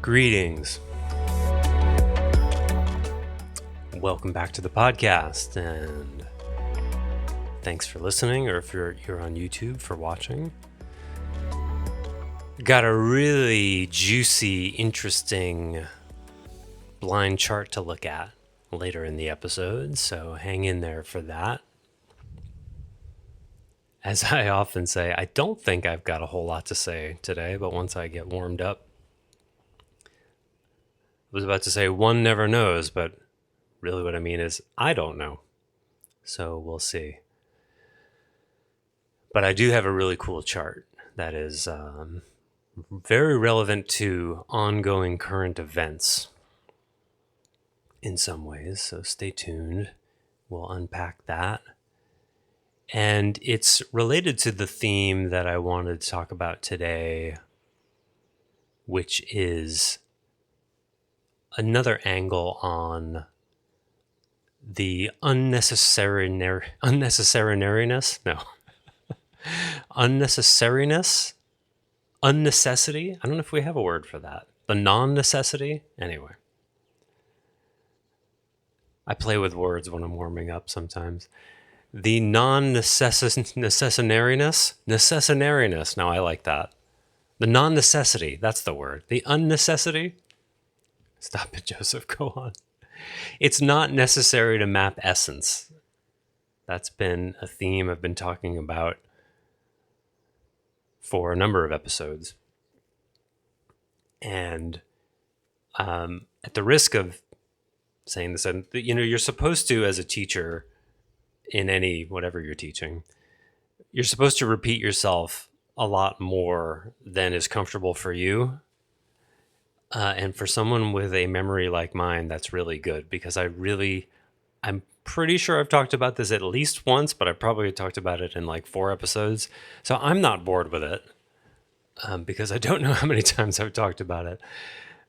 Greetings. Welcome back to the podcast, and thanks for listening, or if you're on YouTube, for watching. Got a really juicy, interesting blind chart to look at later in the episode, so hang in there for that. As I often say, I don't think I've got a whole lot to say today, but once I get warmed up, I was about to say one never knows, but really what I mean is I don't know. So we'll see. But I do have a really cool chart that is very relevant to ongoing current events in some ways. So stay tuned. We'll unpack that. And it's related to the theme that I wanted to talk about today, which is another angle on the unnecessariness. Unnecessity. I don't know if we have a word for that. The non-necessity. Anyway, I play with words when I'm warming up sometimes. The necessinariness. Now I like that. The non-necessity. That's the word. The unnecessity. Stop it, Joseph. Go on. It's not necessary to map essence. That's been a theme I've been talking about for a number of episodes. And at the risk of saying this, you're supposed to, as a teacher in any, whatever you're teaching, you're supposed to repeat yourself a lot more than is comfortable for you. And for someone with a memory like mine, that's really good, because I'm pretty sure I've talked about this at least once, but I probably talked about it in like 4 episodes. So I'm not bored with it because I don't know how many times I've talked about it.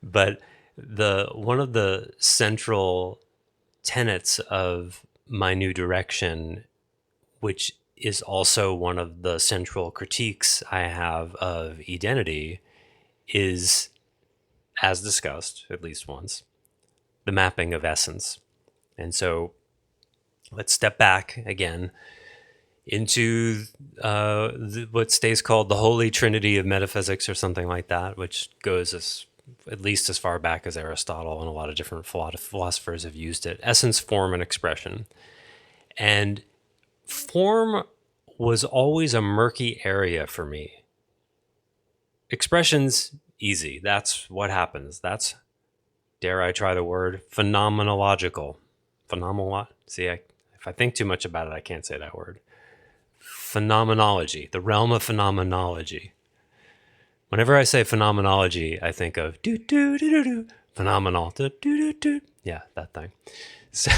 But one of the central tenets of my new direction, which is also one of the central critiques I have of identity, is, as discussed at least once, the mapping of essence. And so let's step back again into what stays called the Holy Trinity of metaphysics, or something like that, which goes at least as far back as Aristotle, and a lot of different philosophers have used it. Essence, form, and expression. And form was always a murky area for me. Expression's easy. That's what happens. That's, dare I try the word, phenomenological. See, if I think too much about it, I can't say that word. Phenomenology, the realm of phenomenology. Whenever I say phenomenology, I think of phenomenal, yeah, that thing. So,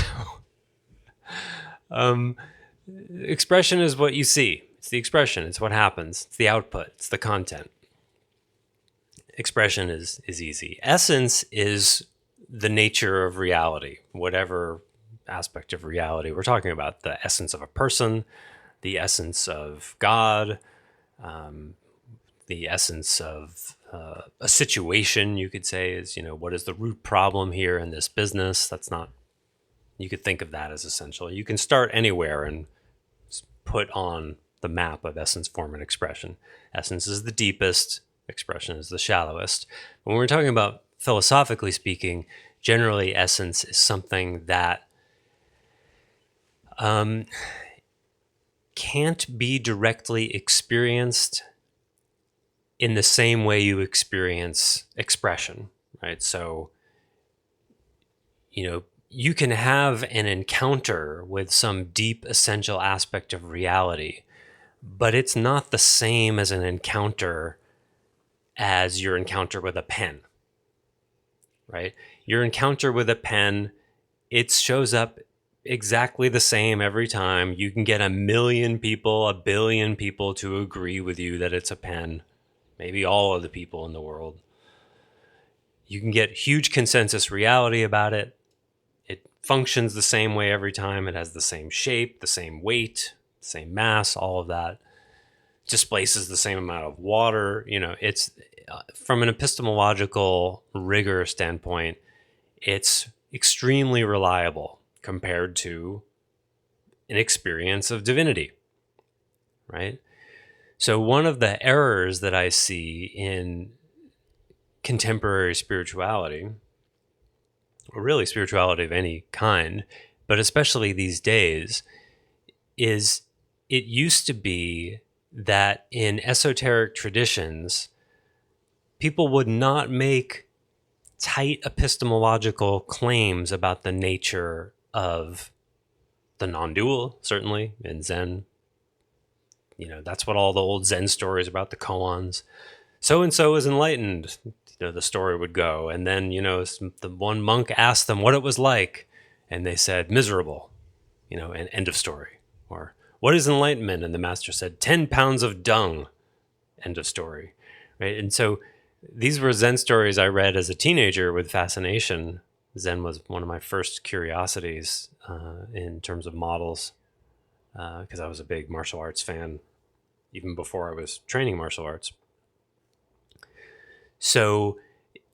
expression is what you see. It's the expression. It's what happens. It's the output. It's the content. Expression is easy. Essence is the nature of reality, whatever aspect of reality we're talking about. The essence of a person, the essence of God, the essence of a situation, you could say, is, what is the root problem here in this business? You could think of that as essential. You can start anywhere and put on the map of essence, form, and expression. Essence is the deepest. Expression is the shallowest. When we're talking about philosophically speaking, generally essence is something that can't be directly experienced in the same way you experience expression, right? So, you can have an encounter with some deep essential aspect of reality, but it's not the same as an encounter as your encounter with a pen, right? Your encounter with a pen, it shows up exactly the same every time. You can get 1 million people, 1 billion people to agree with you that it's a pen, maybe all of the people in the world. You can get huge consensus reality about it. It functions the same way every time. It has the same shape, the same weight, same mass, all of that. Displaces the same amount of water. from an epistemological rigor standpoint, it's extremely reliable compared to an experience of divinity, right? So one of the errors that I see in contemporary spirituality, or really spirituality of any kind, but especially these days, is it used to be that in esoteric traditions, people would not make tight epistemological claims about the nature of the non-dual, certainly, in Zen. That's what all the old Zen stories about the koans. So-and-so is enlightened, the story would go. And then, the one monk asked them what it was like, and they said, miserable, and end of story. Or, what is enlightenment? And the master said, 10 pounds of dung, end of story, right? And so these were Zen stories I read as a teenager with fascination. Zen was one of my first curiosities in terms of models, because I was a big martial arts fan even before I was training martial arts. So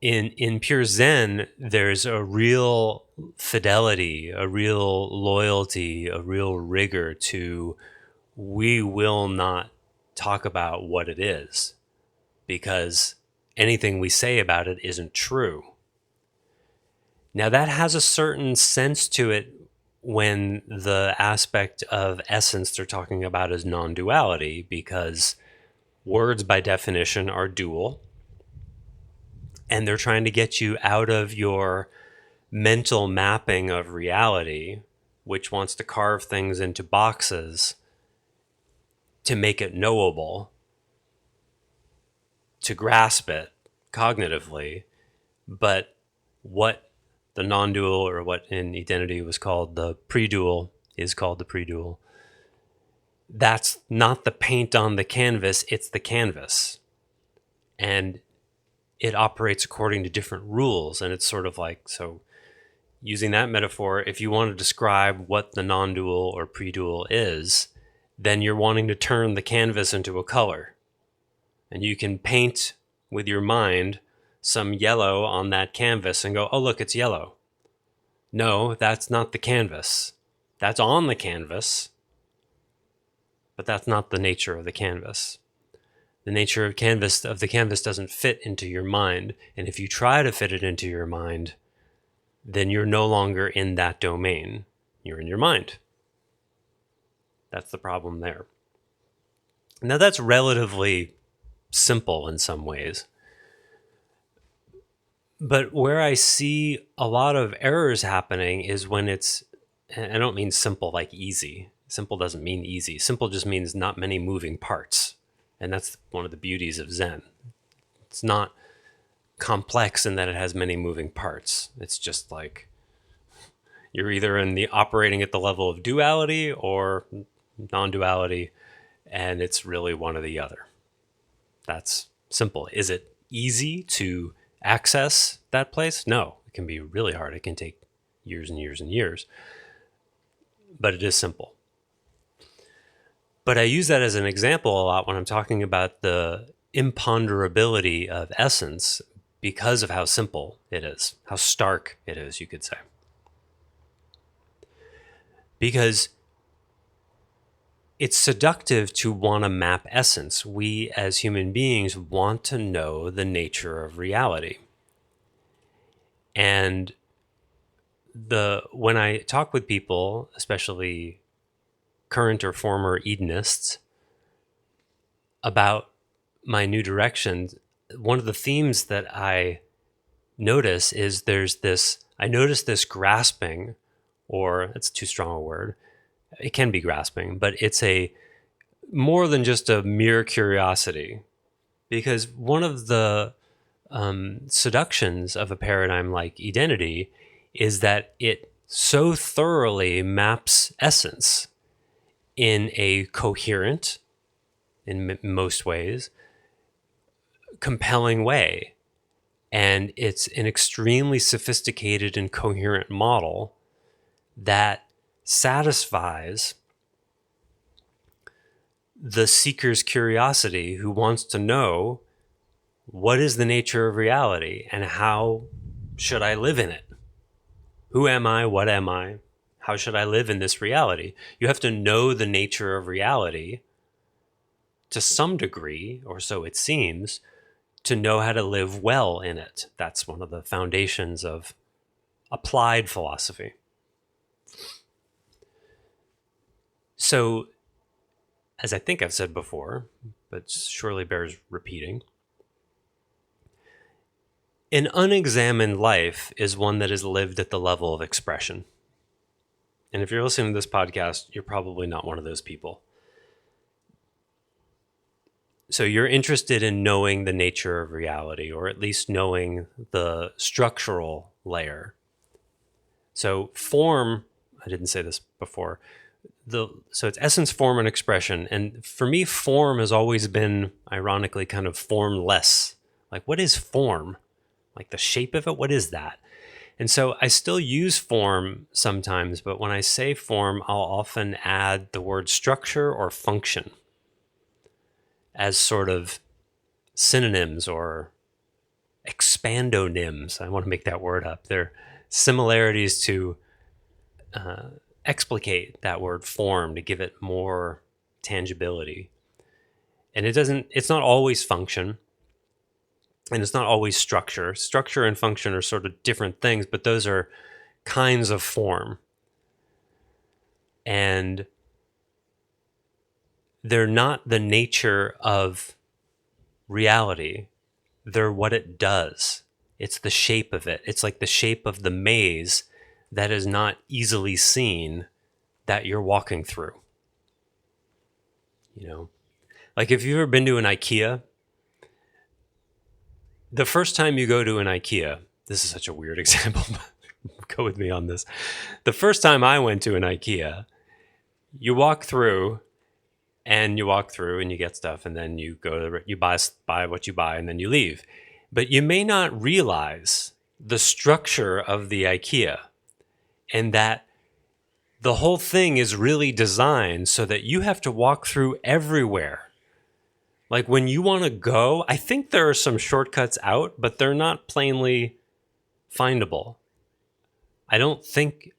in pure Zen, there's a real fidelity, a real loyalty, a real rigor to, we will not talk about what it is, because anything we say about it isn't true. Now that has a certain sense to it when the aspect of essence they're talking about is non-duality, because words by definition are dual, and they're trying to get you out of your mental mapping of reality, which wants to carve things into boxes to make it knowable, to grasp it cognitively. But what the non-dual, or what in identity was called the pre-dual, is called the pre-dual, that's not the paint on the canvas, it's the canvas. And it operates according to different rules. And it's sort of like, so using that metaphor, if you want to describe what the non-dual or pre-dual is, then you're wanting to turn the canvas into a color. And you can paint with your mind some yellow on that canvas and go, oh, look, it's yellow. No, that's not the canvas. That's on the canvas, but that's not the nature of the canvas. The nature of the canvas doesn't fit into your mind. And if you try to fit it into your mind, then you're no longer in that domain. You're in your mind. That's the problem there. Now that's relatively simple in some ways. But where I see a lot of errors happening is when it's, I don't mean simple like easy. Simple doesn't mean easy. Simple just means not many moving parts. And that's one of the beauties of Zen. It's not complex in that it has many moving parts. It's just like you're either operating at the level of duality or non-duality, and it's really one or the other. That's simple. Is it easy to access that place? No, it can be really hard. It can take years and years and years, but it is simple. But I use that as an example a lot when I'm talking about the imponderability of essence, because of how simple it is, how stark it is, you could say. Because it's seductive to want to map essence. We as human beings want to know the nature of reality. And when I talk with people, especially current or former Edenists, about my new direction, one of the themes that I notice is I notice this grasping, or it's too strong a word. It can be grasping, but it's more than just a mere curiosity. Because one of the seductions of a paradigm like identity is that it so thoroughly maps essence in a coherent, in most ways, compelling way. And it's an extremely sophisticated and coherent model that satisfies the seeker's curiosity, who wants to know what is the nature of reality and how should I live in it? Who am I? What am I? How should I live in this reality? You have to know the nature of reality to some degree, or so it seems, to know how to live well in it. That's one of the foundations of applied philosophy. So, as I think I've said before, but surely bears repeating, an unexamined life is one that is lived at the level of expression. And if you're listening to this podcast, you're probably not one of those people. So you're interested in knowing the nature of reality, or at least knowing the structural layer. So form, I didn't say this before, so it's essence, form, and expression. And for me, form has always been, ironically, kind of formless. Like, what is form? Like the shape of it? What is that? And so I still use form sometimes, but when I say form, I'll often add the word structure or function as sort of synonyms or expandonyms. I want to make that word up. They're similarities to explicate that word form to give it more tangibility. And it's not always function, and it's not always structure. Structure and function are sort of different things, but those are kinds of form. And they're not the nature of reality. They're what it does. It's the shape of it. It's like the shape of the maze that is not easily seen that you're walking through. You know, like if you've ever been to an IKEA, the first time you go to an IKEA, this is such a weird example, but go with me on this. The first time I went to an IKEA, you walk through and you get stuff, and then you buy what you buy, and then you leave. But you may not realize the structure of the IKEA, and that the whole thing is really designed so that you have to walk through everywhere. Like when you want to go, I think there are some shortcuts out, but they're not plainly findable. I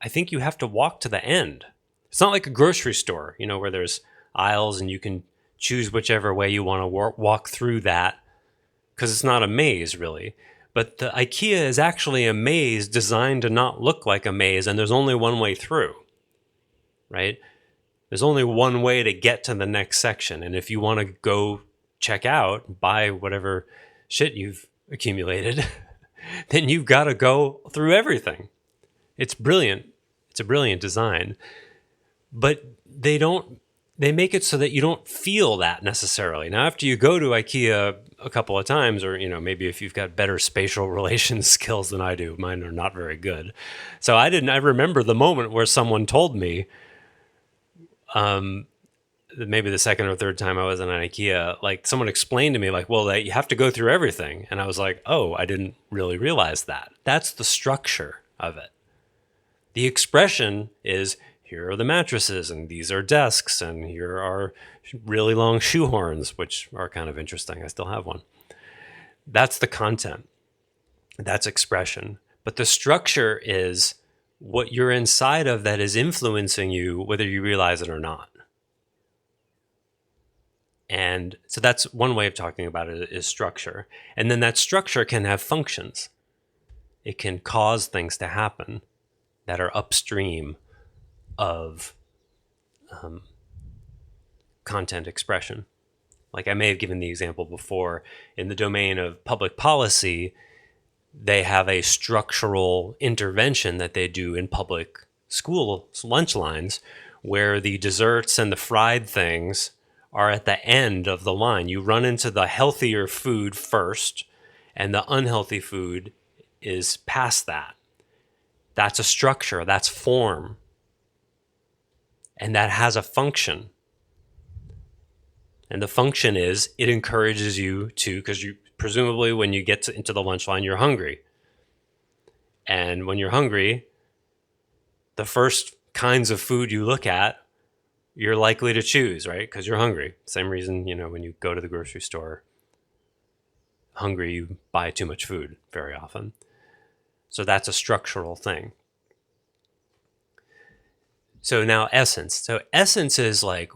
think you have to walk to the end. It's not like a grocery store, where there's aisles and you can choose whichever way you want to walk through that, because it's not a maze really. But the IKEA is actually a maze designed to not look like a maze, and there's only one way through, right? There's only one way to get to the next section. And if you want to go check out, buy whatever shit you've accumulated, then you've got to go through everything. It's brilliant. It's a brilliant design. But they make it so that you don't feel that necessarily. Now, after you go to IKEA a couple of times, or, maybe if you've got better spatial relations skills than I do, mine are not very good. So I remember the moment where someone told me, maybe the second or third time I was in an IKEA, like someone explained to me like, well, you have to go through everything. And I was like, oh, I didn't really realize that. That's the structure of it. The expression is, here are the mattresses, and these are desks, and here are really long shoehorns, which are kind of interesting. I still have one. That's the content. That's expression. But the structure is what you're inside of that is influencing you, whether you realize it or not. And so that's one way of talking about it, is structure. And then that structure can have functions. It can cause things to happen that are upstream of content expression. Like I may have given the example before, in the domain of public policy, they have a structural intervention that they do in public school lunch lines, where the desserts and the fried things are at the end of the line. You run into the healthier food first, and the unhealthy food is past that. That's a structure, that's form. And that has a function. And the function is, it encourages you to, because you presumably when you get into the lunch line, you're hungry. And when you're hungry, the first kinds of food you look at, you're likely to choose, right? Because you're hungry. Same reason, when you go to the grocery store, hungry, you buy too much food very often. So that's a structural thing. So now essence. So essence is like,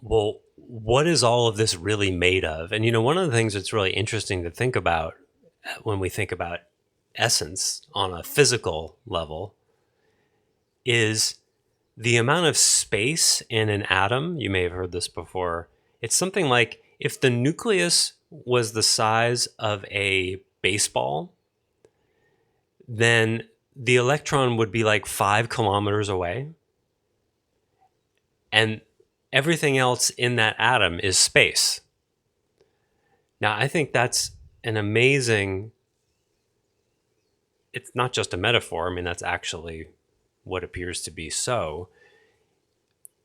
well, what is all of this really made of? And one of the things that's really interesting to think about when we think about essence on a physical level is the amount of space in an atom. You may have heard this before. It's something like if the nucleus was the size of a baseball, then the electron would be like 5 kilometers away. And everything else in that atom is space. Now, I think that's an amazing, it's not just a metaphor. I mean, that's actually what appears to be so.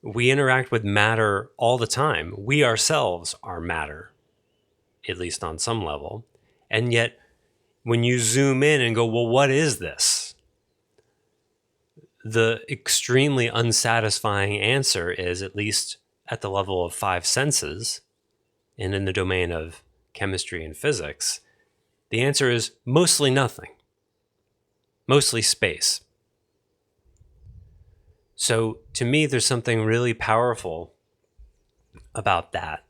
We interact with matter all the time. We ourselves are matter, at least on some level. And yet, when you zoom in and go, well, what is this? The extremely unsatisfying answer is, at least at the level of 5 senses and in the domain of chemistry and physics, the answer is mostly nothing, mostly space. So to me, there's something really powerful about that,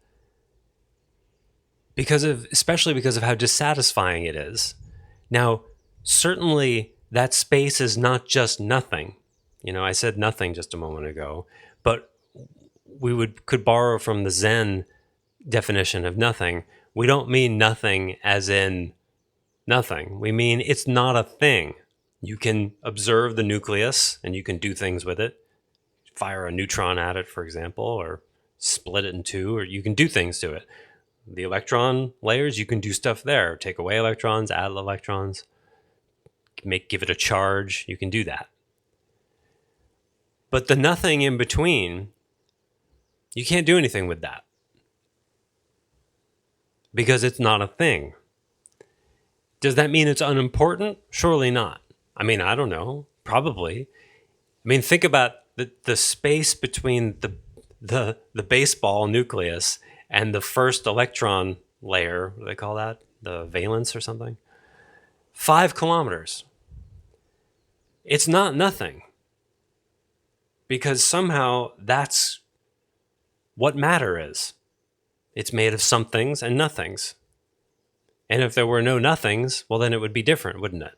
especially because of how dissatisfying it is. Now, certainly that space is not just nothing. I said nothing just a moment ago, but we could borrow from the Zen definition of nothing. We don't mean nothing as in nothing. We mean it's not a thing. You can observe the nucleus and you can do things with it. Fire a neutron at it, for example, or split it in two, or you can do things to it. The electron layers, you can do stuff there. Take away electrons, add electrons, give it a charge. You can do that. But the nothing in between, you can't do anything with that because it's not a thing. Does that mean it's unimportant? Surely not. I mean, I don't know. Probably. I mean, think about the space between the baseball nucleus and the first electron layer. What do they call that? The valence or something? 5 kilometers. It's not nothing. Because somehow that's what matter is. It's made of somethings and nothings. And if there were no nothings, well, then it would be different, wouldn't it?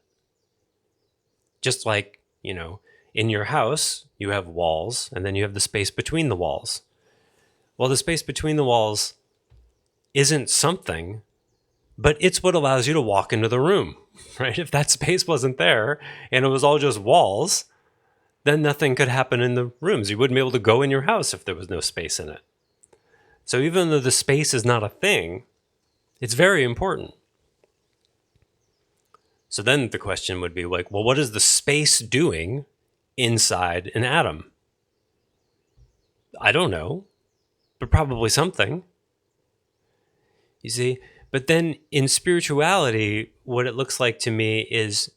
Just like, in your house, you have walls, and then you have the space between the walls. Well, the space between the walls isn't something, but it's what allows you to walk into the room, right? If that space wasn't there and it was all just walls, then nothing could happen in the rooms. You wouldn't be able to go in your house if there was no space in it. So even though the space is not a thing, it's very important. So then the question would be like, well, what is the space doing inside an atom? I don't know, but probably something. You see? But then in spirituality, what it looks like to me is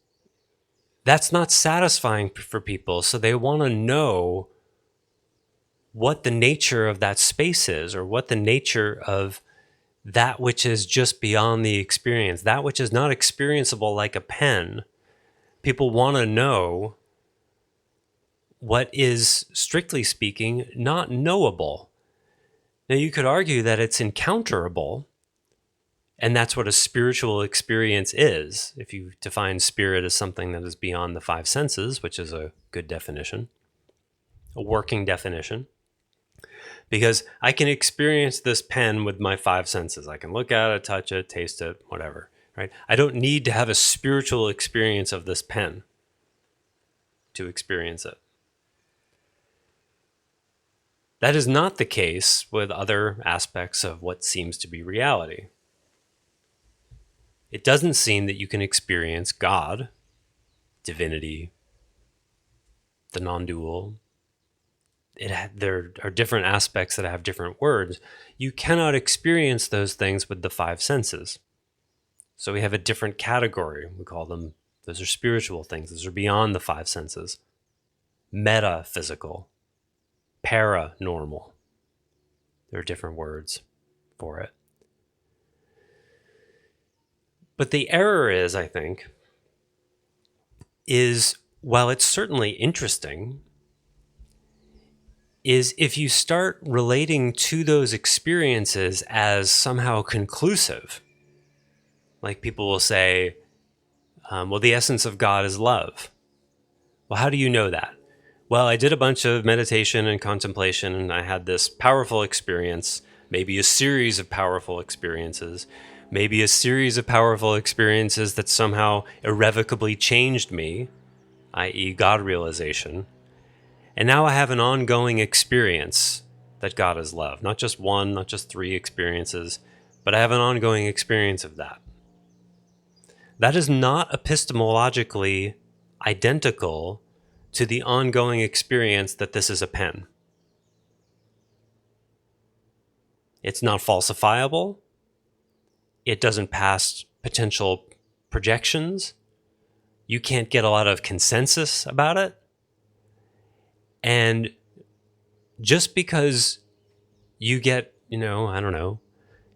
that's not satisfying for people. So they want to know what the nature of that space is, or what the nature of that which is just beyond the experience, that which is not experienceable like a pen. People want to know what is, strictly speaking, not knowable. Now, you could argue that it's encounterable, and that's what a spiritual experience is. If you define spirit as something that is beyond the 5 senses, which is a good definition, a working definition, because I can experience this pen with my 5 senses. I can look at it, touch it, taste it, whatever, right? I don't need to have a spiritual experience of this pen to experience it. That is not the case with other aspects of what seems to be reality. It doesn't seem that you can experience God, divinity, the non-dual. There are different aspects that have different words. You cannot experience those things with the 5 senses. So we have a different category. We call them, those are spiritual things. Those are beyond the 5 senses. Metaphysical, paranormal. There are different words for it. But the error is, I think, is while it's certainly interesting, is if you start relating to those experiences as somehow conclusive. Like people will say, well, the essence of God is love. Well, how do you know that? Well, I did a bunch of meditation and contemplation, and I had this powerful experience, maybe a series of powerful experiences, maybe a series of powerful experiences that somehow irrevocably changed me, i.e., God realization. And now I have an ongoing experience that God is love. Not just one, not just three experiences, but I have an ongoing experience of that. That is not epistemologically identical to the ongoing experience that this is a pen. It's not falsifiable. It doesn't pass potential projections. You can't get a lot of consensus about it. And just because you get, I don't know,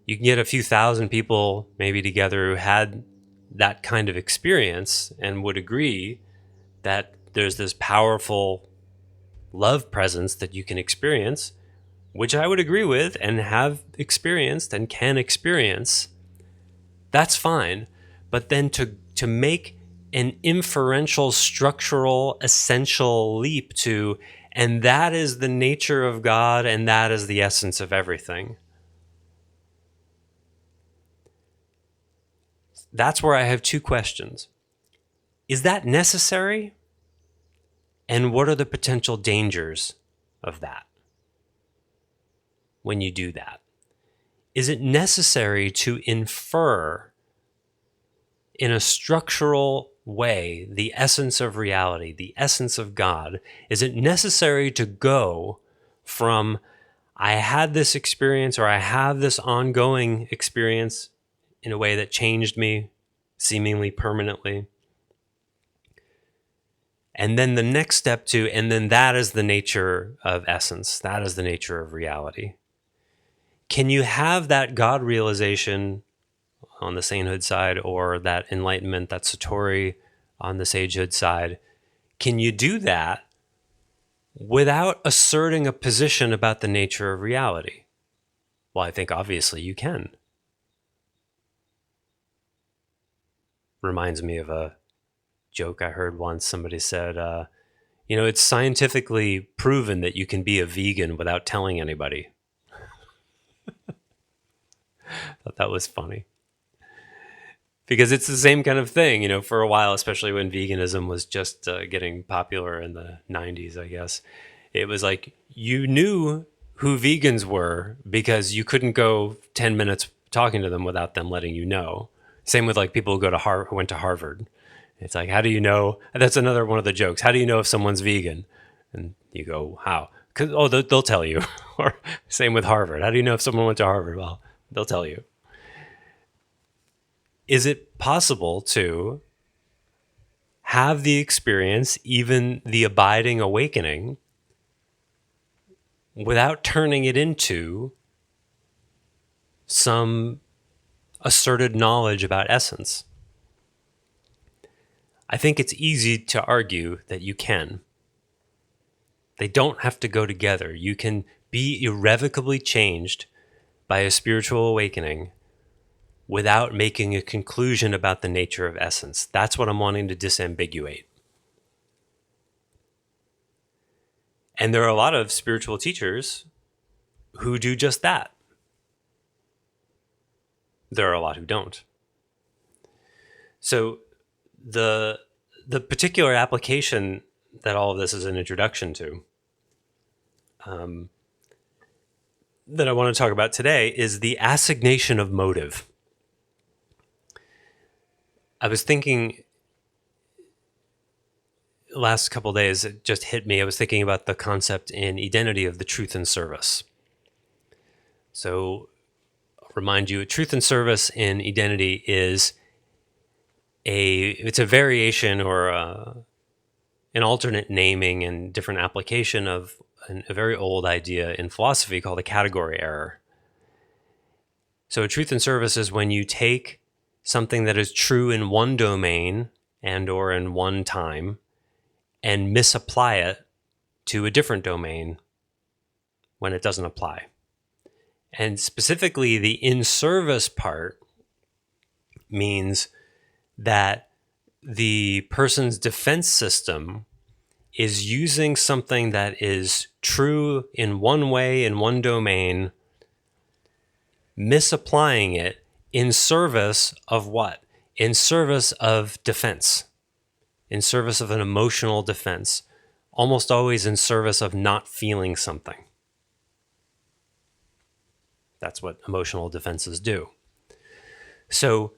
you can get a few thousand people maybe together who had that kind of experience and would agree that there's this powerful love presence that you can experience, which I would agree with and have experienced and can experience. That's fine. But then to make an inferential, structural, essential leap to, and that is the nature of God and that is the essence of everything. That's where I have two questions. Is that necessary? And what are the potential dangers of that when you do that? Is it necessary to infer in a structural way the essence of reality, the essence of God? Is it necessary to go from I had this experience or I have this ongoing experience in a way that changed me seemingly permanently? And then the next step and then that is the nature of essence. That is the nature of reality. Can you have that God realization on the sainthood side or that enlightenment, that satori on the sagehood side? Can you do that without asserting a position about the nature of reality? Well, I think obviously you can. Reminds me of a joke I heard once. Somebody said, it's scientifically proven that you can be a vegan without telling anybody. Thought that was funny. Because it's the same kind of thing, for a while, especially when veganism was just getting popular in the 90s, I guess. It was like you knew who vegans were because you couldn't go 10 minutes talking to them without them letting you know. Same with like people who went to Harvard. It's like, how do you know? That's another one of the jokes. How do you know if someone's vegan? And you go, how? They'll tell you. Or same with Harvard. How do you know if someone went to Harvard? Well, they'll tell you. Is it possible to have the experience, even the abiding awakening, without turning it into some asserted knowledge about essence? I think it's easy to argue that you can. They don't have to go together. You can be irrevocably changed by a spiritual awakening without making a conclusion about the nature of essence. That's what I'm wanting to disambiguate. And there are a lot of spiritual teachers who do just that. There are a lot who don't. So the particular application that all of this is an introduction to, that I want to talk about today, is the assignation of motive. I was thinking last couple of days, it just hit me. I was thinking about the concept in identity of the truth and service. So I'll remind you, truth and service in identity is it's a variation or an alternate naming and different application of a very old idea in philosophy called a category error. So truth and service is when you take something that is true in one domain and or in one time and misapply it to a different domain when it doesn't apply. And specifically, the in-service part means that the person's defense system is using something that is true in one way, in one domain, misapplying it in service of what? In service of defense, in service of an emotional defense, almost always in service of not feeling something. That's what emotional defenses do. So,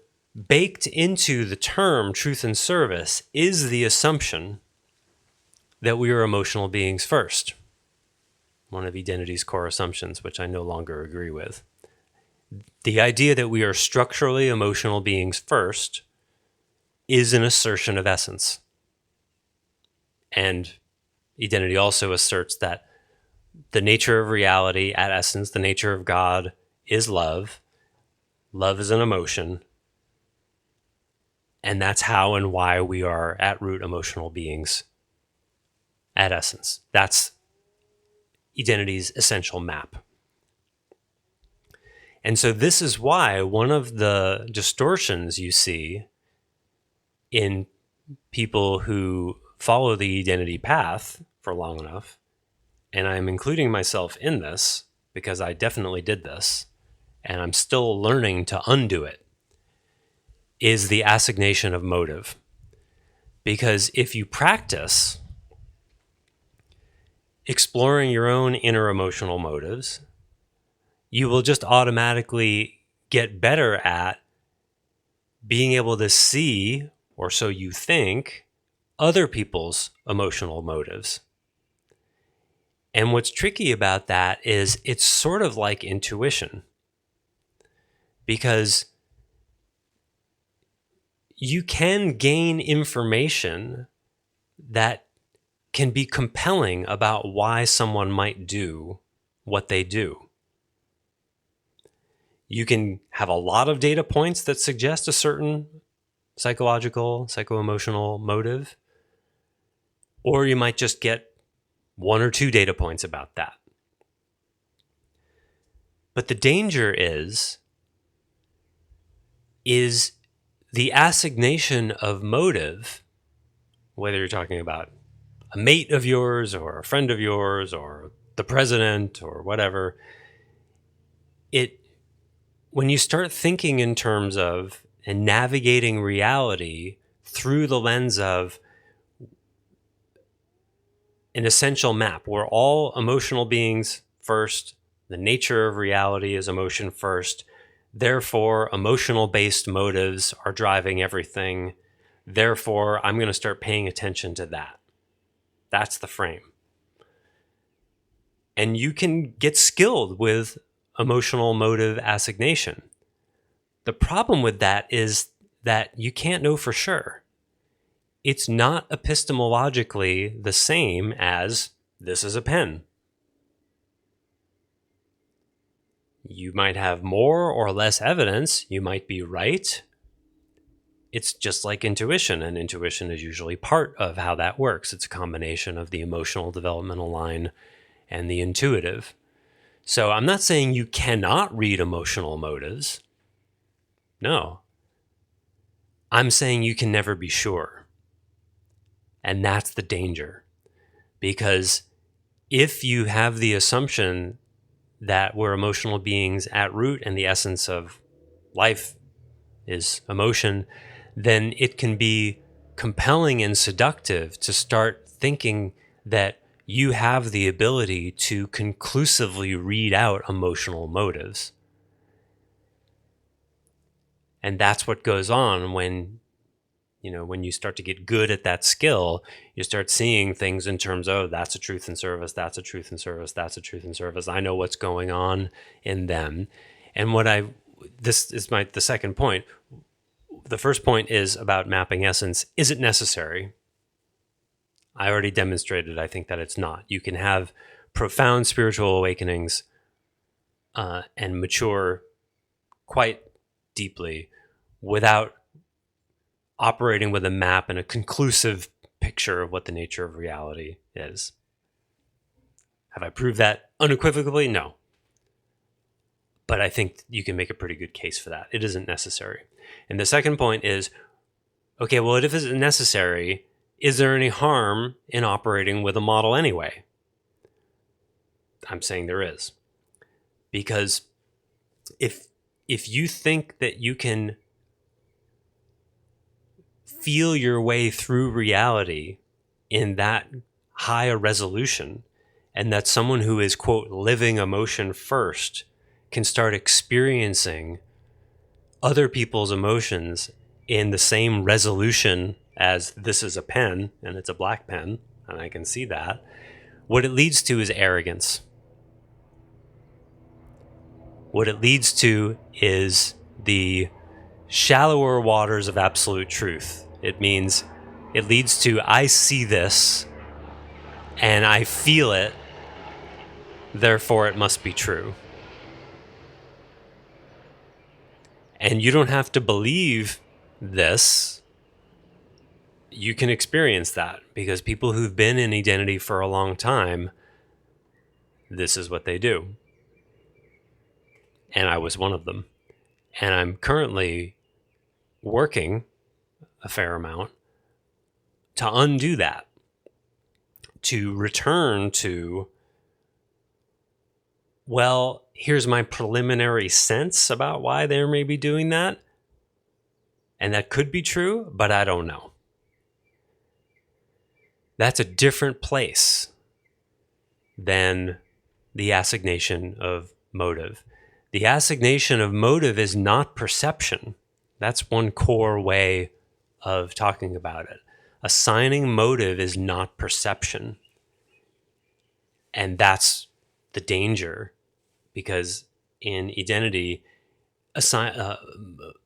baked into the term truth and service is the assumption that we are emotional beings first. One of identity's core assumptions, which I no longer agree with. The idea that we are structurally emotional beings first is an assertion of essence. And identity also asserts that the nature of reality, at essence, the nature of God is love. Love is an emotion. And that's how and why we are at root emotional beings at essence. That's identity's essential map. And so this is why one of the distortions you see in people who follow the identity path for long enough, and I'm including myself in this because I definitely did this, and I'm still learning to undo it, is the assignation of motive. Because if you practice exploring your own inner emotional motives, you will just automatically get better at being able to see, or so you think, other people's emotional motives. And what's tricky about that is it's sort of like intuition, because you can gain information that can be compelling about why someone might do what they do. You can have a lot of data points that suggest a certain psychological, psycho-emotional motive, or you might just get one or two data points about that. But the danger is the assignation of motive, whether you're talking about a mate of yours or a friend of yours or the president or whatever, when you start thinking in terms of and navigating reality through the lens of an essential map, we're all emotional beings first. The nature of reality is emotion first. Therefore, emotional-based motives are driving everything. Therefore, I'm going to start paying attention to that. That's the frame. And you can get skilled with emotional motive assignation. The problem with that is that you can't know for sure. It's not epistemologically the same as this is a pen. You might have more or less evidence. You might be right. It's just like intuition, and intuition is usually part of how that works. It's a combination of the emotional developmental line and the intuitive. So I'm not saying you cannot read emotional motives. No. I'm saying you can never be sure. And that's the danger. Because if you have the assumption that we're emotional beings at root and the essence of life is emotion, then it can be compelling and seductive to start thinking that you have the ability to conclusively read out emotional motives. And that's what goes on when you start to get good at that skill. You start seeing things in terms of, that's a truth in service, that's a truth in service, that's a truth in service. I know what's going on in them. And this is the second point. The first point is about mapping essence. Is it necessary? I already demonstrated, I think, that it's not. You can have profound spiritual awakenings and mature quite deeply without operating with a map and a conclusive picture of what the nature of reality is. Have I proved that unequivocally? No. But I think you can make a pretty good case for that. It isn't necessary. And the second point is, okay, well, if it isn't necessary, is there any harm in operating with a model anyway? I'm saying there is. Because if you think that you can feel your way through reality in that high a resolution, and that someone who is, quote, living emotion first can start experiencing other people's emotions in the same resolution as this is a pen and it's a black pen, and I can see that, what it leads to is arrogance. What it leads to is the shallower waters of absolute truth. It leads to, I see this and I feel it, therefore it must be true. And you don't have to believe this. You can experience that, because people who've been in identity for a long time, this is what they do. And I was one of them. And I'm currently working a fair amount to undo that, to return to, well, here's my preliminary sense about why they may be doing that. And that could be true, but I don't know. That's a different place than the assignation of motive. The assignation of motive is not perception. That's one core way of talking about it. Assigning motive is not perception. And that's the danger, because in identity,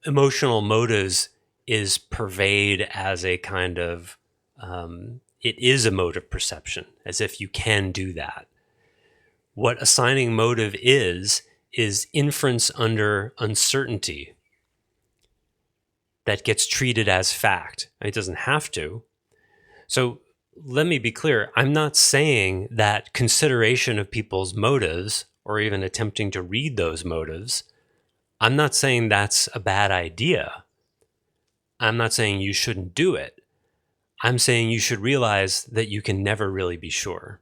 emotional motives is purveyed as a kind of, it is a mode of perception, as if you can do that. What assigning motive is inference under uncertainty that gets treated as fact. It doesn't have to. So let me be clear. I'm not saying that consideration of people's motives, or even attempting to read those motives, I'm not saying that's a bad idea. I'm not saying you shouldn't do it. I'm saying you should realize that you can never really be sure.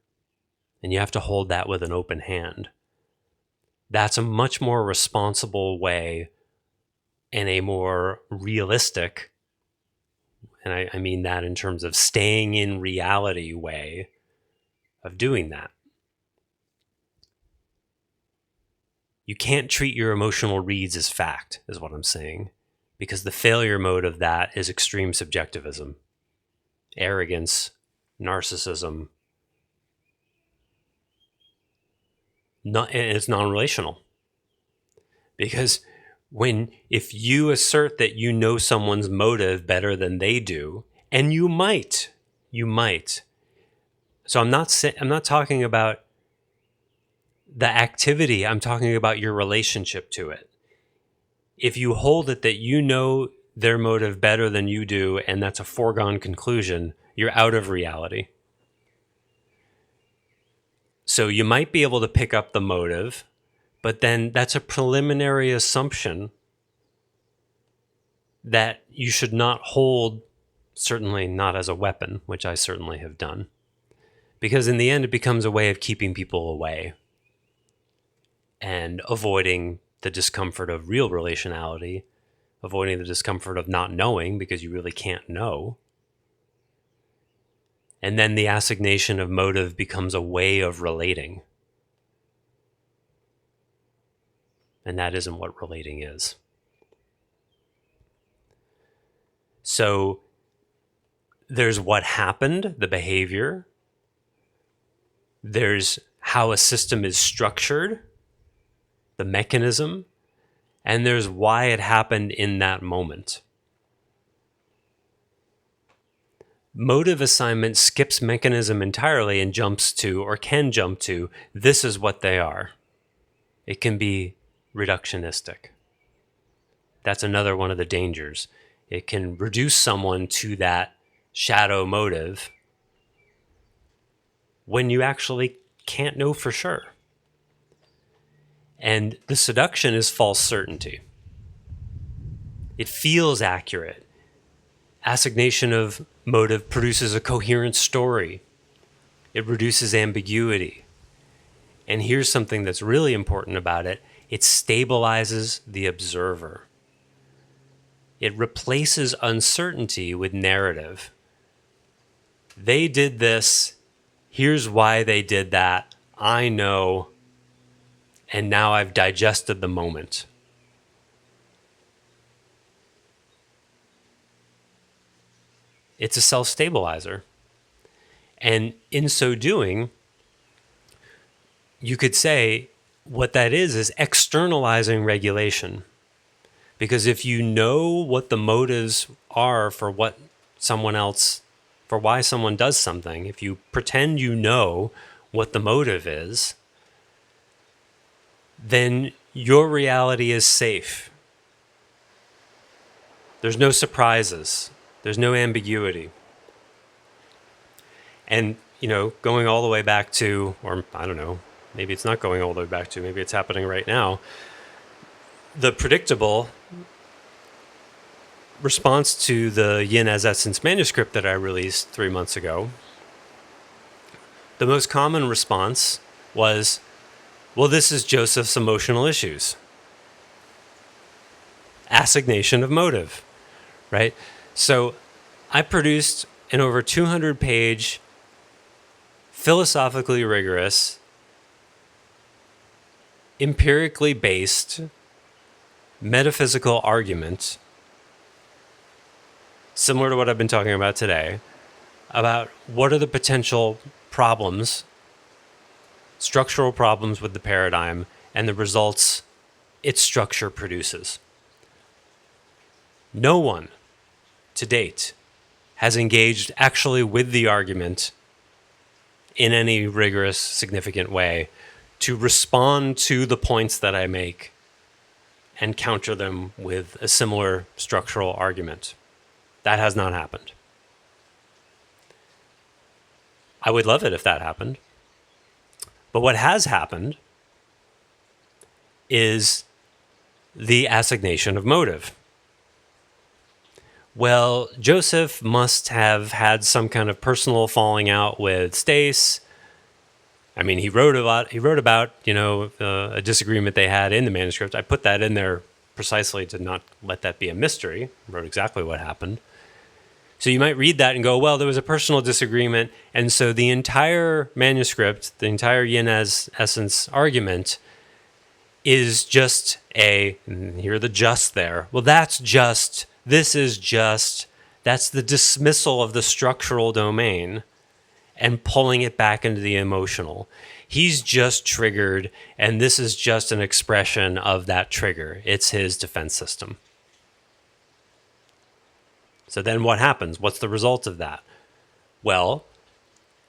And you have to hold that with an open hand. That's a much more responsible way, and a more realistic, and I mean that in terms of staying in reality, way of doing that. You can't treat your emotional reads as fact, is what I'm saying, because the failure mode of that is extreme subjectivism, arrogance, narcissism. It's non-relational. Because if you assert that you know someone's motive better than they do, and you might. So I'm not talking about the activity, I'm talking about your relationship to it. If you hold it that you know their motive better than you do, and that's a foregone conclusion, you're out of reality. So you might be able to pick up the motive, but then that's a preliminary assumption that you should not hold, certainly not as a weapon, which I certainly have done. Because in the end, it becomes a way of keeping people away and avoiding the discomfort of real relationality, avoiding the discomfort of not knowing, because you really can't know. And then the assignation of motive becomes a way of relating. And that isn't what relating is. So there's what happened, the behavior. There's how a system is structured, the mechanism. And there's why it happened in that moment. Motive assignment skips mechanism entirely and jumps to, or can jump to, this is what they are. It can be reductionistic. That's another one of the dangers. It can reduce someone to that shadow motive when you actually can't know for sure. And the seduction is false certainty. It feels accurate. Assignation of motive produces a coherent story. It reduces ambiguity. And here's something that's really important about it. It stabilizes the observer. It replaces uncertainty with narrative. They did this. Here's why they did that. I know. And now I've digested the moment. It's a self-stabilizer. And in so doing, you could say what that is externalizing regulation. Because if you know what the motives are for what someone else, for why someone does something, if you pretend you know what the motive is, then your reality is safe. There's no surprises. There's no ambiguity. And, going all the way back to, or I don't know, maybe it's not going all the way back to, maybe it's happening right now, the predictable response to the Yin as Essence manuscript that I released 3 months ago, the most common response was, well, this is Joseph's emotional issues. Assignation of motive, right? So I produced an over 200-page, philosophically rigorous, empirically based, metaphysical argument, similar to what I've been talking about today, about what are the potential problems, structural problems with the paradigm, and the results its structure produces. No one to date has engaged actually with the argument in any rigorous, significant way to respond to the points that I make and counter them with a similar structural argument. That has not happened. I would love it if that happened. But what has happened is the assignation of motive. Well, Joseph must have had some kind of personal falling out with Stace. I mean, he wrote about a disagreement they had in the manuscript. I put that in there precisely to not let that be a mystery. I wrote exactly what happened. So you might read that and go, well, there was a personal disagreement. And so the entire manuscript, the entire Yin as Essence argument is just and here are the just there. Well, that's the dismissal of the structural domain and pulling it back into the emotional. He's just triggered, and this is just an expression of that trigger. It's his defense system. So then what happens? What's the result of that? Well,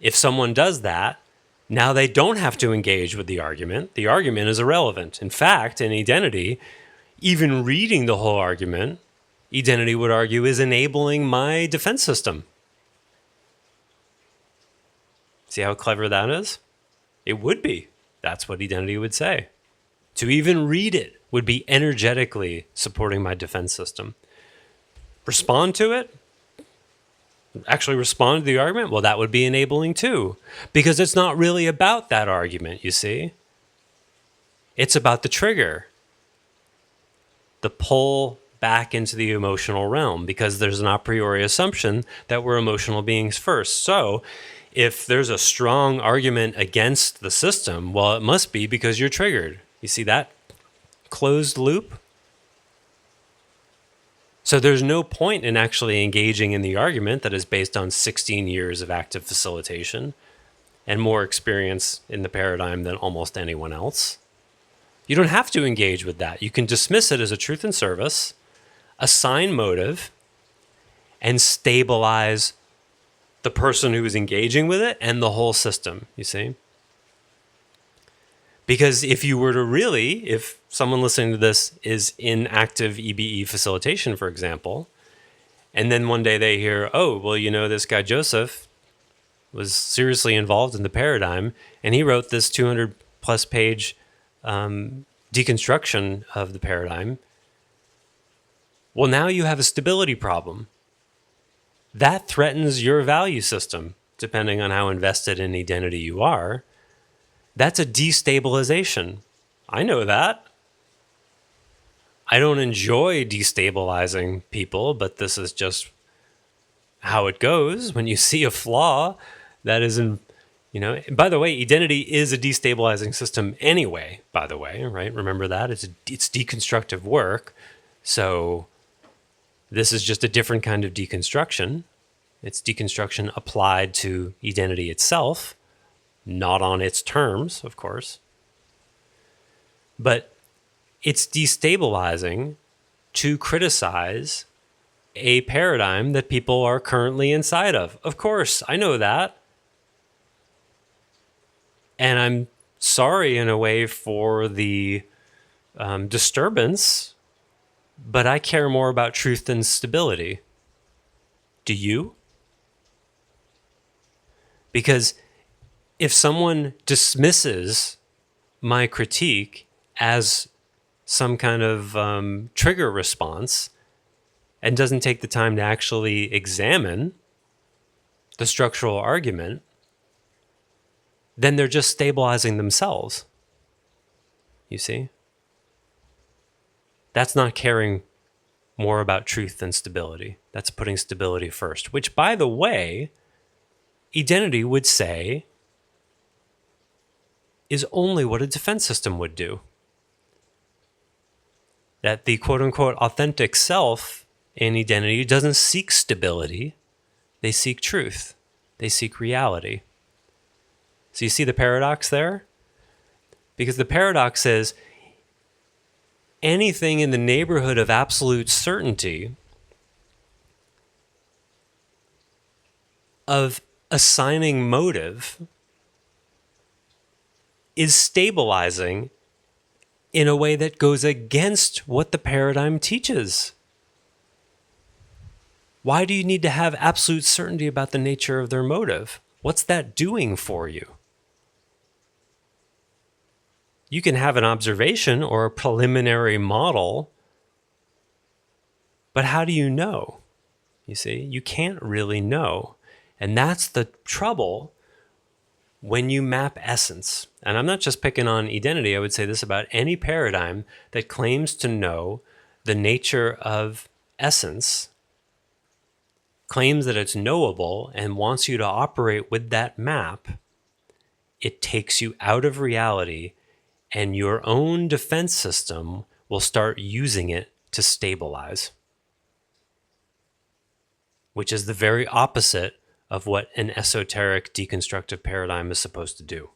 if someone does that, now they don't have to engage with the argument. The argument is irrelevant. In fact, in identity, even reading the whole argument, identity would argue is enabling my defense system. See how clever that is? It would be. That's what identity would say. To even read it would be energetically supporting my defense system. Respond to it? Actually respond to the argument? Well, that would be enabling too. Because it's not really about that argument, you see. It's about the trigger. The pull back into the emotional realm, because there's an a priori assumption that we're emotional beings first. So if there's a strong argument against the system, well, it must be because you're triggered. You see that closed loop? So there's no point in actually engaging in the argument that is based on 16 years of active facilitation and more experience in the paradigm than almost anyone else. You don't have to engage with that. You can dismiss it as a truth and service, assign motive, and stabilize the person who is engaging with it and the whole system, you see? Because if someone listening to this is in active EBE facilitation, for example, and then one day they hear, oh, well, this guy Joseph was seriously involved in the paradigm, and he wrote this 200 plus page deconstruction of the paradigm. Well, now you have a stability problem. That threatens your value system, depending on how invested in identity you are. That's a destabilization. I know that. I don't enjoy destabilizing people, but this is just how it goes. When you see a flaw that isn't, by the way, identity is a destabilizing system anyway, by the way, right? Remember that? It's deconstructive work. So this is just a different kind of deconstruction. It's deconstruction applied to identity itself, not on its terms, of course. But it's destabilizing to criticize a paradigm that people are currently inside of. Of course, I know that. And I'm sorry in a way for the disturbance, but I care more about truth than stability. Do you? Because if someone dismisses my critique as some kind of trigger response and doesn't take the time to actually examine the structural argument, then they're just stabilizing themselves. You see? That's not caring more about truth than stability. That's putting stability first, which, by the way, identity would say is only what a defense system would do. That the quote-unquote authentic self in identity doesn't seek stability. They seek truth. They seek reality. So you see the paradox there? Because the paradox is anything in the neighborhood of absolute certainty of assigning motive is stabilizing in a way that goes against what the paradigm teaches. Why do you need to have absolute certainty about the nature of their motive? What's that doing for you? You can have an observation or a preliminary model, but how do you know? You see, you can't really know. And that's the trouble when you map essence. And I'm not just picking on identity. I would say this about any paradigm that claims to know the nature of essence, claims that it's knowable, and wants you to operate with that map. It takes you out of reality, and your own defense system will start using it to stabilize, which is the very opposite of what an esoteric deconstructive paradigm is supposed to do.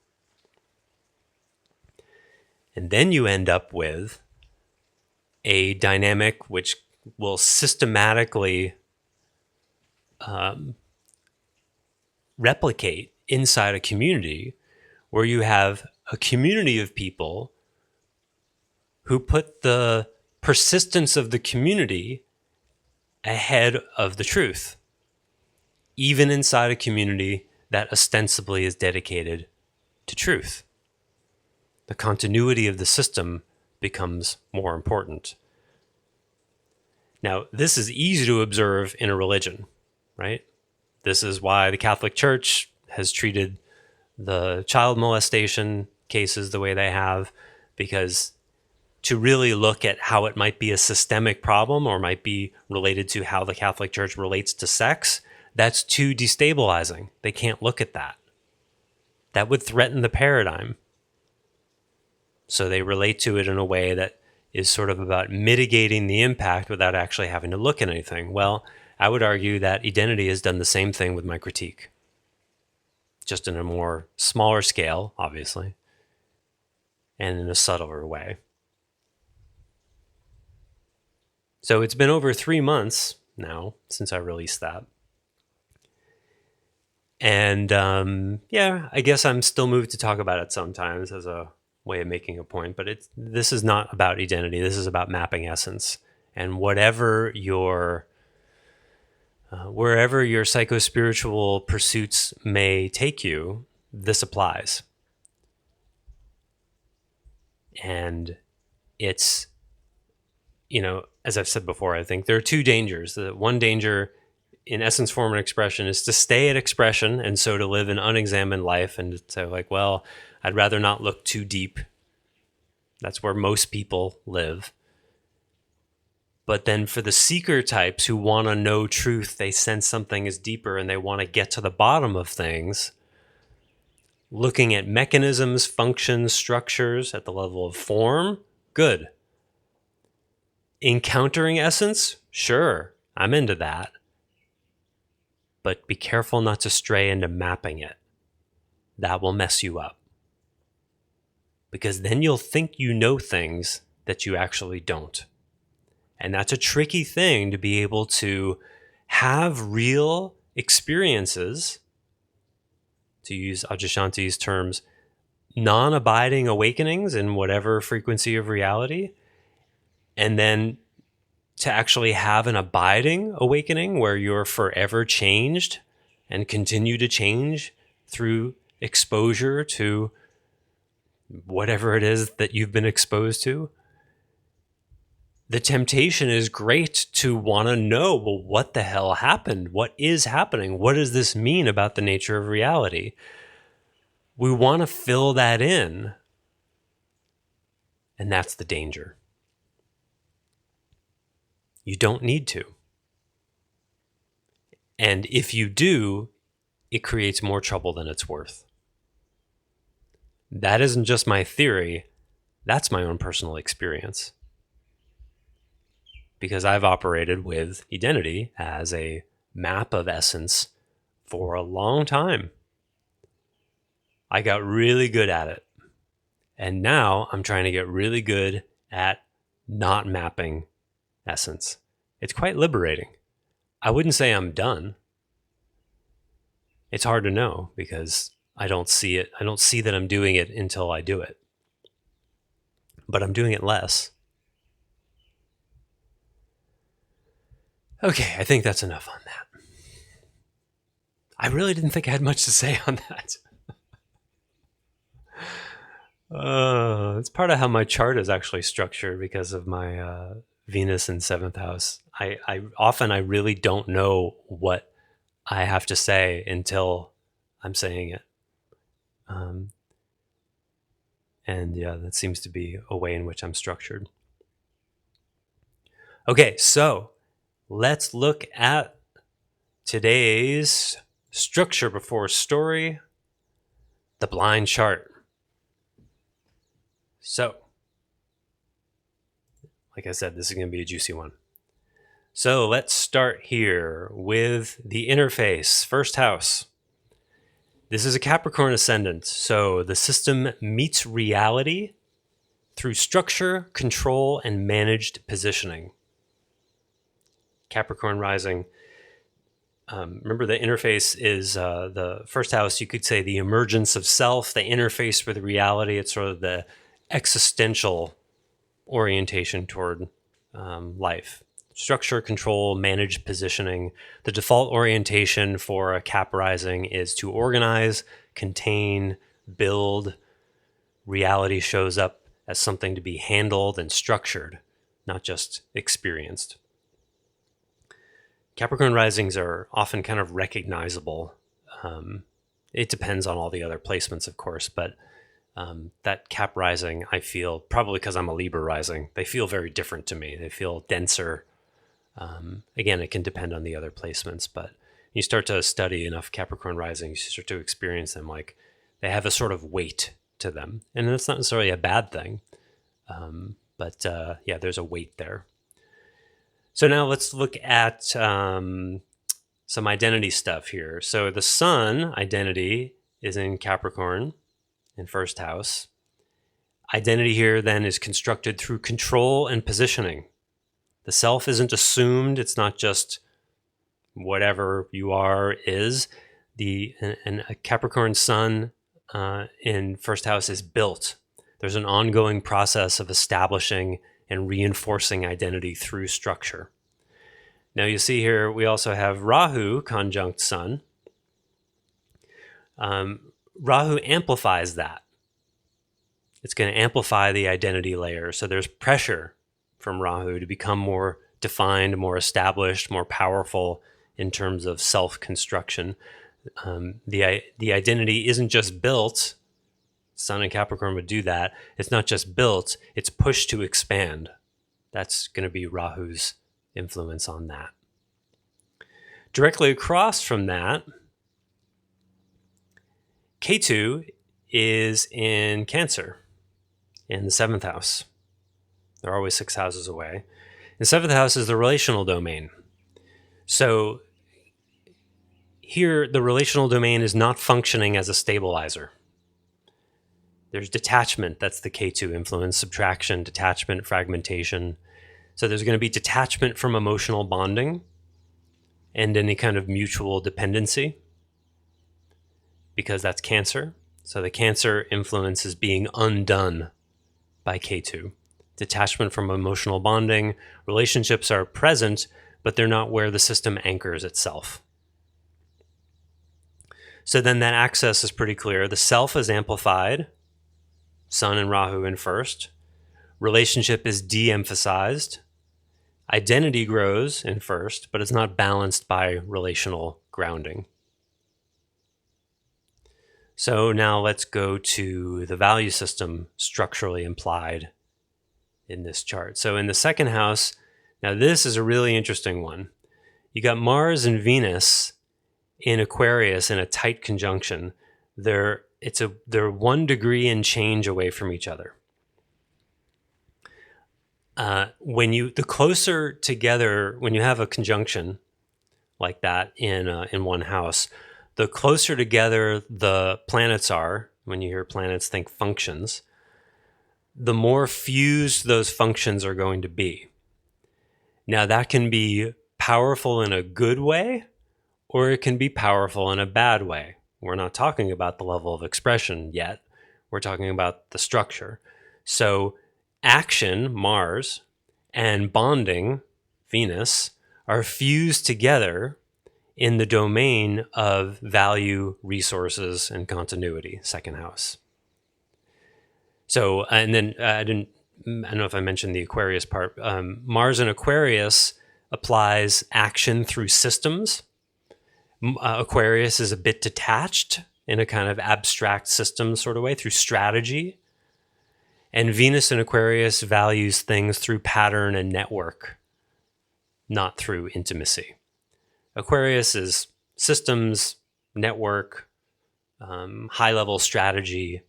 And then you end up with a dynamic which will systematically replicate inside a community, where you have a community of people who put the persistence of the community ahead of the truth, even inside a community that ostensibly is dedicated to truth. The continuity of the system becomes more important. Now, this is easy to observe in a religion, right? This is why the Catholic Church has treated the child molestation cases the way they have, because to really look at how it might be a systemic problem or might be related to how the Catholic Church relates to sex, that's too destabilizing. They can't look at that. That would threaten the paradigm. So they relate to it in a way that is sort of about mitigating the impact without actually having to look at anything. Well, I would argue that identity has done the same thing with my critique, just in a more smaller scale, obviously, and in a subtler way. So it's been over 3 months now since I released that. And I guess I'm still moved to talk about it sometimes as a way of making a point, but this is not about identity. This is about mapping essence. And wherever your psychospiritual pursuits may take you, this applies. And it's, as I've said before, I think there are two dangers. The one danger in essence, form, and expression is to stay at expression, and so to live an unexamined life and say, like, well, I'd rather not look too deep. That's where most people live. But then for the seeker types who want to know truth, they sense something is deeper and they want to get to the bottom of things, looking at mechanisms, functions, structures at the level of form, good. Encountering essence, sure, I'm into that. But be careful not to stray into mapping it. That will mess you up. Because then you'll think you know things that you actually don't. And that's a tricky thing, to be able to have real experiences, to use Adyashanti's terms, non-abiding awakenings in whatever frequency of reality, and then to actually have an abiding awakening where you're forever changed and continue to change through exposure to whatever it is that you've been exposed to. The temptation is great to want to know, well, what the hell happened? What is happening? What does this mean about the nature of reality? We want to fill that in. And that's the danger. You don't need to. And if you do, it creates more trouble than it's worth. That isn't just my theory. That's my own personal experience. Because I've operated with identity as a map of essence for a long time. I got really good at it. And now I'm trying to get really good at not mapping essence. It's quite liberating. I wouldn't say I'm done. It's hard to know because I don't see it. I don't see that I'm doing it until I do it. But I'm doing it less. Okay, I think that's enough on that. I really didn't think I had much to say on that. It's part of how my chart is actually structured because of my Venus in 7th house. I often really don't know what I have to say until I'm saying it. And yeah, that seems to be a way in which I'm structured. Okay, so let's look at today's structure before story, the blind chart. So, like I said, this is going to be a juicy one. So let's start here with the interface, first house. This is a Capricorn ascendant, so the system meets reality through structure, control, and managed positioning. Capricorn rising. Remember, the interface is the first house, you could say the emergence of self, the interface with reality. It's sort of the existential orientation toward life. Structure, control, managed positioning. The default orientation for a Cap rising is to organize, contain, build. Reality shows up as something to be handled and structured, not just experienced. Capricorn risings are often kind of recognizable. It depends on all the other placements, of course, but that Cap rising, I feel, probably because I'm a Libra rising, they feel very different to me. They feel denser. Again, it can depend on the other placements, but you start to study enough Capricorn risings, you start to experience them like they have a sort of weight to them. And that's not necessarily a bad thing, but yeah, there's a weight there. So now let's look at some identity stuff here. So the sun identity is in Capricorn in first house. Identity here then is constructed through control and positioning. The self isn't assumed. It's not just whatever you are is. And a Capricorn sun in first house is built. There's an ongoing process of establishing and reinforcing identity through structure. Now you see here, we also have Rahu conjunct Sun. Rahu amplifies that. It's going to amplify the identity layer. So there's pressure from Rahu to become more defined, more established, more powerful in terms of self-construction. The identity isn't just built. Sun and Capricorn would do that. It's not just built, it's pushed to expand. That's going to be Rahu's influence on that. Directly across from that, Ketu is in Cancer, in the 7th house. They're always 6 houses away. The 7th house is the relational domain. So here, the relational domain is not functioning as a stabilizer. There's detachment. That's the Ketu influence. Subtraction, detachment, fragmentation. So there's going to be detachment from emotional bonding and any kind of mutual dependency, because that's Cancer. So the Cancer influence is being undone by Ketu. Detachment from emotional bonding. Relationships are present, but they're not where the system anchors itself. So then that axis is pretty clear. The self is amplified. Sun and Rahu in first. Relationship is de-emphasized. Identity grows in first, but it's not balanced by relational grounding. So now let's go to the value system structurally implied in this chart. So in the 2nd house, now this is a really interesting one. You got Mars and Venus in Aquarius in a tight conjunction. They're 1 degree and change away from each other. When you have a conjunction like that in one house, the closer together the planets are, when you hear planets, think functions, the more fused those functions are going to be. Now that can be powerful in a good way, or it can be powerful in a bad way. We're not talking about the level of expression yet. We're talking about the structure. So action, Mars, and bonding, Venus, are fused together in the domain of value, resources, and continuity, 2nd house. So, and then I don't know if I mentioned the Aquarius part. Mars in Aquarius applies action through systems. Aquarius is a bit detached in a kind of abstract system sort of way through strategy. And Venus in Aquarius values things through pattern and network, not through intimacy. Aquarius is systems, network, high-level strategy.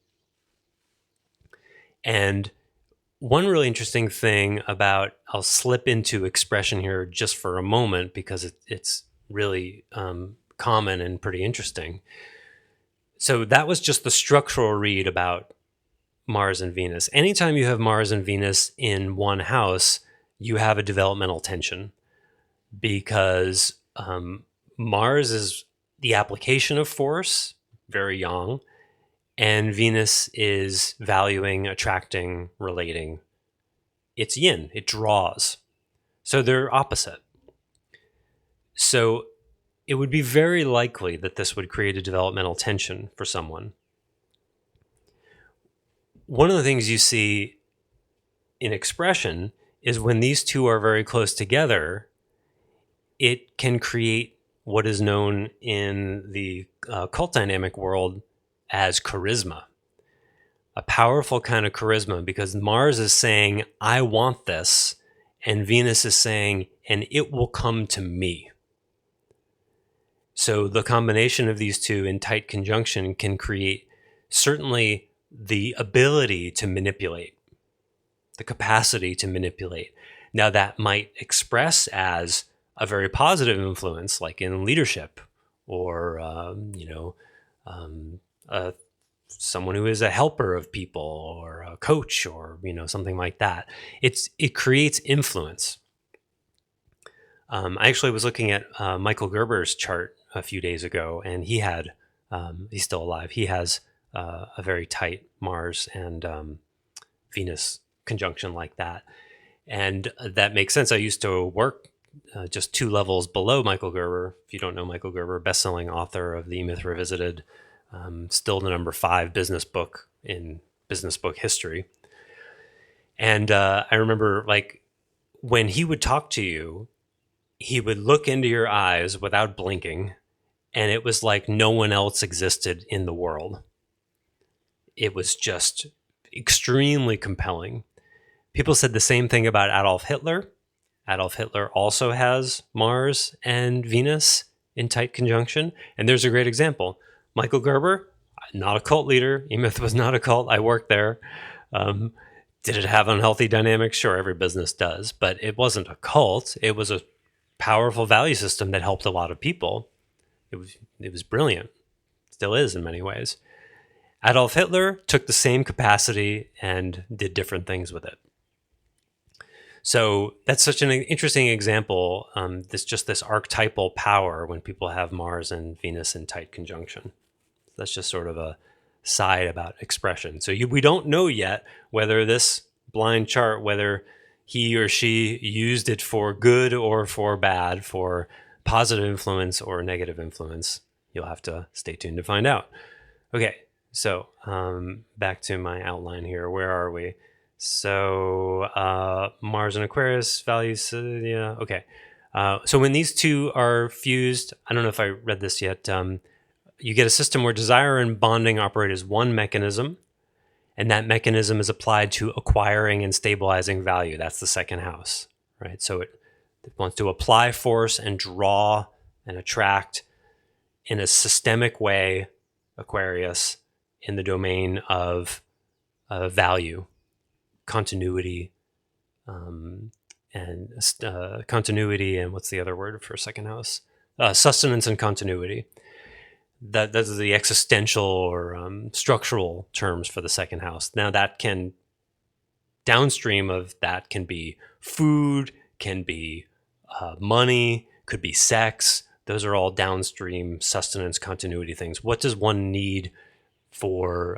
And one really interesting thing about, I'll slip into expression here just for a moment because it's really common and pretty interesting. So that was just the structural read about Mars and Venus. Anytime you have Mars and Venus in one house, you have a developmental tension, because Mars is the application of force, very yang, and Venus is valuing, attracting, relating. It's yin, it draws. So they're opposite. So it would be very likely that this would create a developmental tension for someone. One of the things you see in expression is when these two are very close together, it can create what is known in the cult dynamic world as charisma. A powerful kind of charisma, because Mars is saying, I want this, and Venus is saying, and it will come to me. So the combination of these two in tight conjunction can create certainly the ability to manipulate, the capacity to manipulate. Now that might express as a very positive influence, like in leadership, or someone who is a helper of people, or a coach, or something like that. It creates influence. I actually was looking at Michael Gerber's chart a few days ago, and he had he's still alive. He has a very tight Mars and Venus conjunction like that. And that makes sense. I used to work just 2 levels below Michael Gerber. If you don't know Michael Gerber, best-selling author of The E-Myth Revisited, still the number 5 business book in business book history. And I remember, like, when he would talk to you, he would look into your eyes without blinking, and it was like no one else existed in the world. It was just extremely compelling. People said the same thing about Adolf Hitler. Adolf Hitler also has Mars and Venus in tight conjunction. And there's a great example. Michael Gerber, not a cult leader. E-Myth was not a cult. I worked there. Did it have unhealthy dynamics? Sure, every business does. But it wasn't a cult. It was a powerful value system that helped a lot of people. It was brilliant. Still is in many ways. Adolf Hitler took the same capacity and did different things with it. So that's such an interesting example. This archetypal power when people have Mars and Venus in tight conjunction. That's just sort of a side about expression. So we don't know yet whether this blind chart, whether he or she used it for good or for bad, for positive influence or negative influence. You'll have to stay tuned to find out. Okay, so back to my outline here. Where are we? So Mars and Aquarius values, yeah, okay. So when these two are fused, I don't know if I read this yet, you get a system where desire and bonding operate as one mechanism, and that mechanism is applied to acquiring and stabilizing value. That's the second house, right? So it wants to apply force and draw and attract in a systemic way, Aquarius, in the domain of value, continuity, and continuity, and what's the other word for second house? Sustenance and continuity. Those are the existential or structural terms for the second house. Now that can, downstream of that can be food, can be money, could be sex. Those are all downstream sustenance, continuity things. What does one need for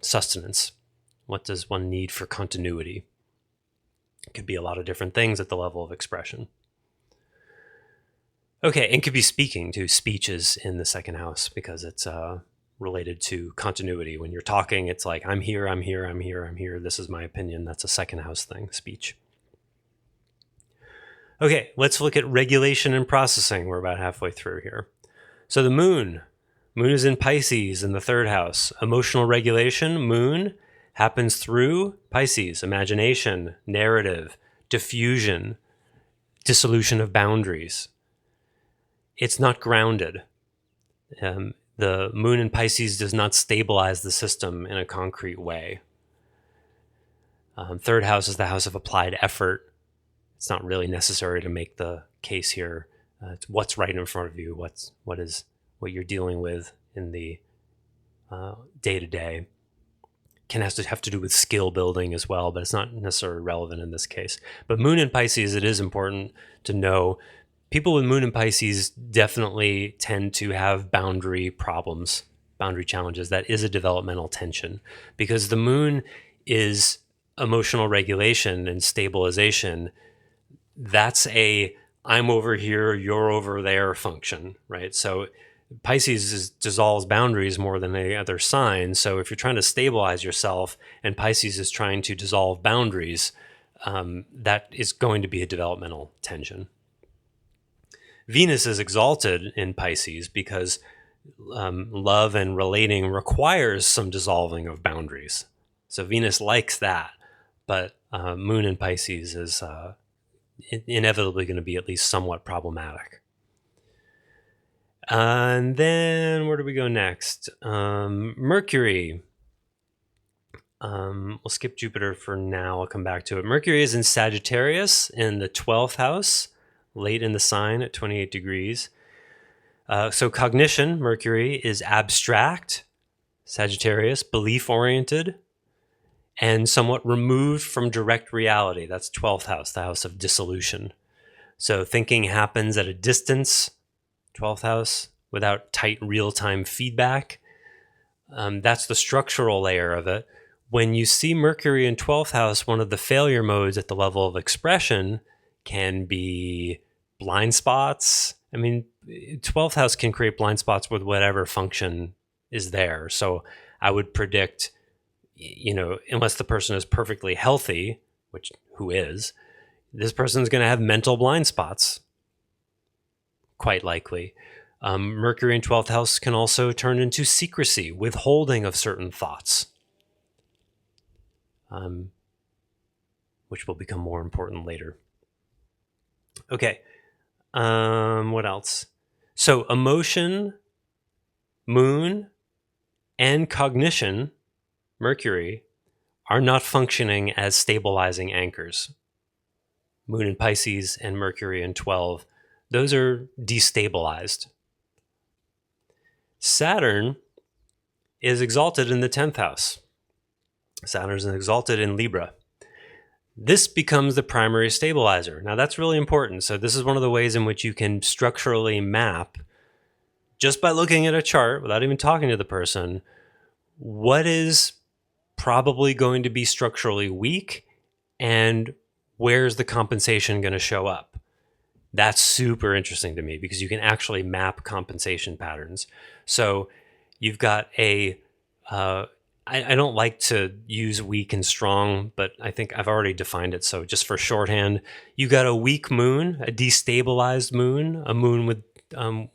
sustenance? What does one need for continuity? It could be a lot of different things at the level of expression. Okay, and could be speaking too. Speech is in the second house because it's related to continuity. When you're talking, it's like, I'm here, I'm here, I'm here, I'm here. This is my opinion. That's a second house thing, speech. Okay, let's look at regulation and processing. We're about halfway through here. So the moon is in Pisces in the third house. Emotional regulation, moon, happens through Pisces, imagination, narrative, diffusion, dissolution of boundaries. It's not grounded. The moon in Pisces does not stabilize the system in a concrete way. Third house is the house of applied effort. It's not really necessary to make the case here. It's what's right in front of you, what you're dealing with in the day-to-day. Can have to do with skill building as well, but it's not necessarily relevant in this case. But moon in Pisces, it is important to know. People with moon in Pisces definitely tend to have boundary problems, boundary challenges. That is a developmental tension because the moon is emotional regulation and stabilization. That's a I'm over here, you're over there function, right? So Pisces dissolves boundaries more than any other sign. So if you're trying to stabilize yourself and Pisces is trying to dissolve boundaries, that is going to be a developmental tension. Venus is exalted in Pisces because love and relating requires some dissolving of boundaries. So Venus likes that, but moon in Pisces is inevitably going to be at least somewhat problematic. And then where do we go next? Mercury. We'll skip Jupiter for now. I'll come back to it. Mercury is in Sagittarius in the 12th house, late in the sign at 28 degrees. So cognition, Mercury, is abstract, Sagittarius, belief-oriented, and somewhat removed from direct reality. That's 12th house, the house of dissolution. So thinking happens at a distance, 12th house, without tight real-time feedback. That's the structural layer of it. when you see Mercury in 12th house, one of the failure modes at the level of expression can be blind spots. I mean, 12th house can create blind spots with whatever function is there. So I would predict, unless the person is perfectly healthy, which who is, this person's going to have mental blind spots, quite likely. Mercury in 12th house can also turn into secrecy, withholding of certain thoughts, which will become more important later. Okay. What else? So emotion, moon, and cognition, Mercury, are not functioning as stabilizing anchors. Moon in Pisces and Mercury in 12, those are destabilized. Saturn is exalted in the 10th house. Saturn is exalted in Libra. This becomes the primary stabilizer. Now that's really important. So this is one of the ways in which you can structurally map, just by looking at a chart without even talking to the person, what is probably going to be structurally weak and where's the compensation going to show up. That's super interesting to me because you can actually map compensation patterns. So you've got I don't like to use weak and strong, but I think I've already defined it. So just for shorthand, you got a weak moon, a destabilized moon, a moon with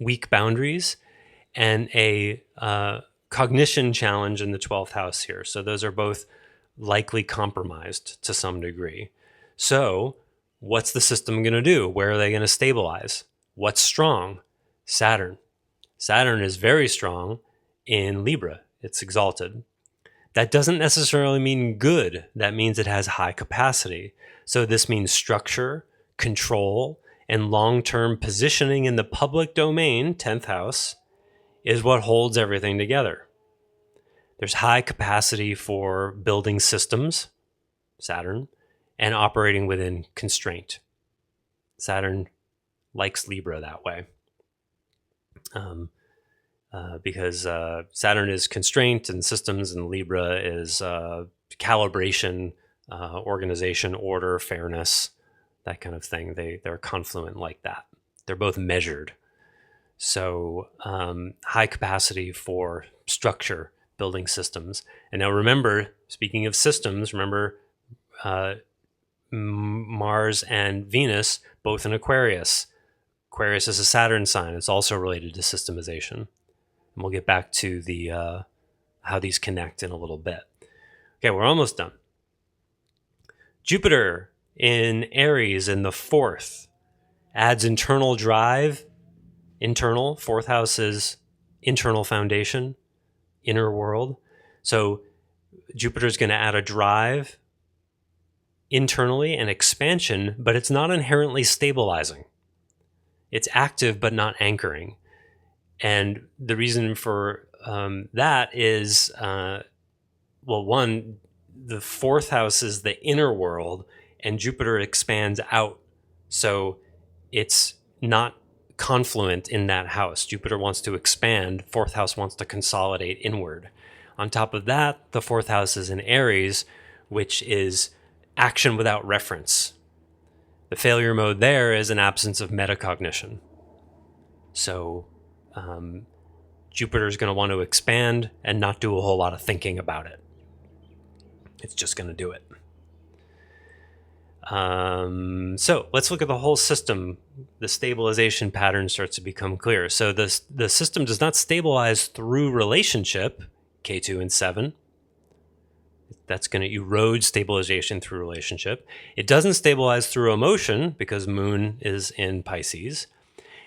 weak boundaries, and a cognition challenge in the 12th house here. So those are both likely compromised to some degree. So what's the system going to do? Where are they going to stabilize? What's strong? Saturn. Saturn is very strong in Libra. It's exalted. That doesn't necessarily mean good. That means it has high capacity. So this means structure, control, and long-term positioning in the public domain, 10th house, is what holds everything together. There's high capacity for building systems, Saturn, and operating within constraint. Saturn likes Libra that way. Because Saturn is constraint and systems, and Libra is calibration, organization, order, fairness, that kind of thing. They're confluent like that. They're both measured. So high capacity for structure, building systems. And now remember, speaking of systems, Mars and Venus, both in Aquarius. Aquarius is a Saturn sign. It's also related to systemization. And we'll get back to the how these connect in a little bit. Okay, we're almost done. Jupiter in Aries in the 4th adds internal drive. Internal, 4th house is internal foundation, inner world. So Jupiter's going to add a drive internally and expansion, but it's not inherently stabilizing. It's active but not anchoring. And the reason for that is, one, the 4th house is the inner world, and Jupiter expands out. So it's not confluent in that house. Jupiter wants to expand. 4th house wants to consolidate inward. On top of that, the 4th house is in Aries, which is action without reference. The failure mode there is an absence of metacognition. So Jupiter is going to want to expand and not do a whole lot of thinking about it. It's just going to do it. So let's look at the whole system. The stabilization pattern starts to become clear. So the system does not stabilize through relationship, K2 and 7. That's going to erode stabilization through relationship. It doesn't stabilize through emotion because Moon is in Pisces.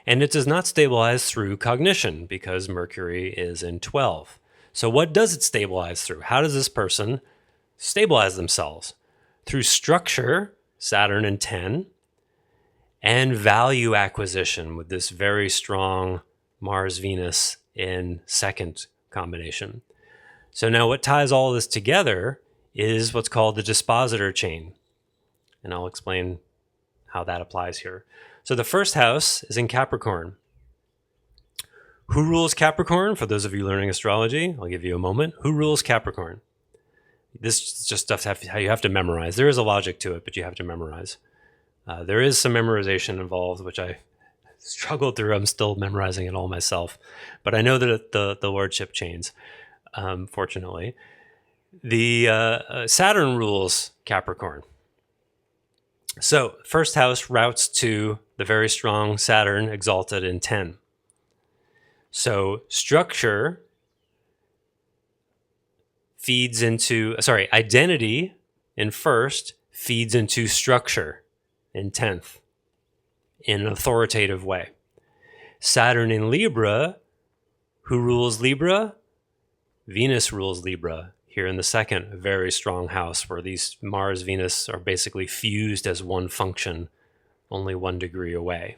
And it does not stabilize through cognition because Mercury is in 12. So what does it stabilize through? How does this person stabilize themselves? Through structure, Saturn in 10, and value acquisition with this very strong Mars-Venus in 2nd combination. So now what ties all this together is what's called the dispositor chain. And I'll explain how that applies here. So the 1st house is in Capricorn. Who rules Capricorn? For those of you learning astrology, I'll give you a moment. Who rules Capricorn? This is just stuff how you have to memorize. There is a logic to it, but you have to memorize. There is some memorization involved, which I struggled through. I'm still memorizing it all myself, but I know that the lordship chains. Fortunately, the Saturn rules Capricorn. So first house routes to the very strong Saturn exalted in 10. So structure feeds into, identity in first feeds into structure in 10th in an authoritative way. Saturn in Libra, who rules Libra? Venus rules Libra here in the second, very strong house where these Mars, Venus are basically fused as one function, only 1 degree away.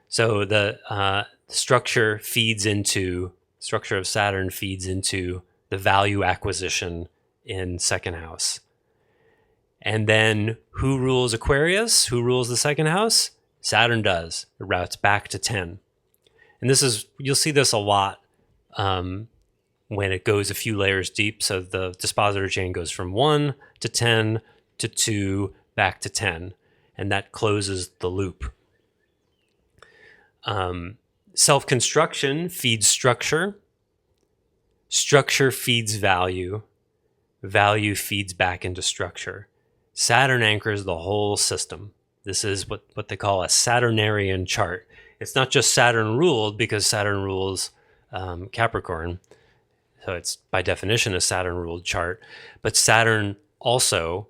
So the structure of Saturn feeds into the value acquisition in second house. And then who rules Aquarius? Who rules the second house? Saturn does. It routes back to 10. And you'll see this a lot when it goes a few layers deep. So the dispositor chain goes from 1 to 10 to 2 back to 10. And that closes the loop. Self-construction feeds structure. Structure feeds value. Value feeds back into structure. Saturn anchors the whole system. This is what they call a Saturnarian chart. It's not just Saturn ruled because Saturn rules Capricorn. So it's by definition a Saturn ruled chart. But Saturn also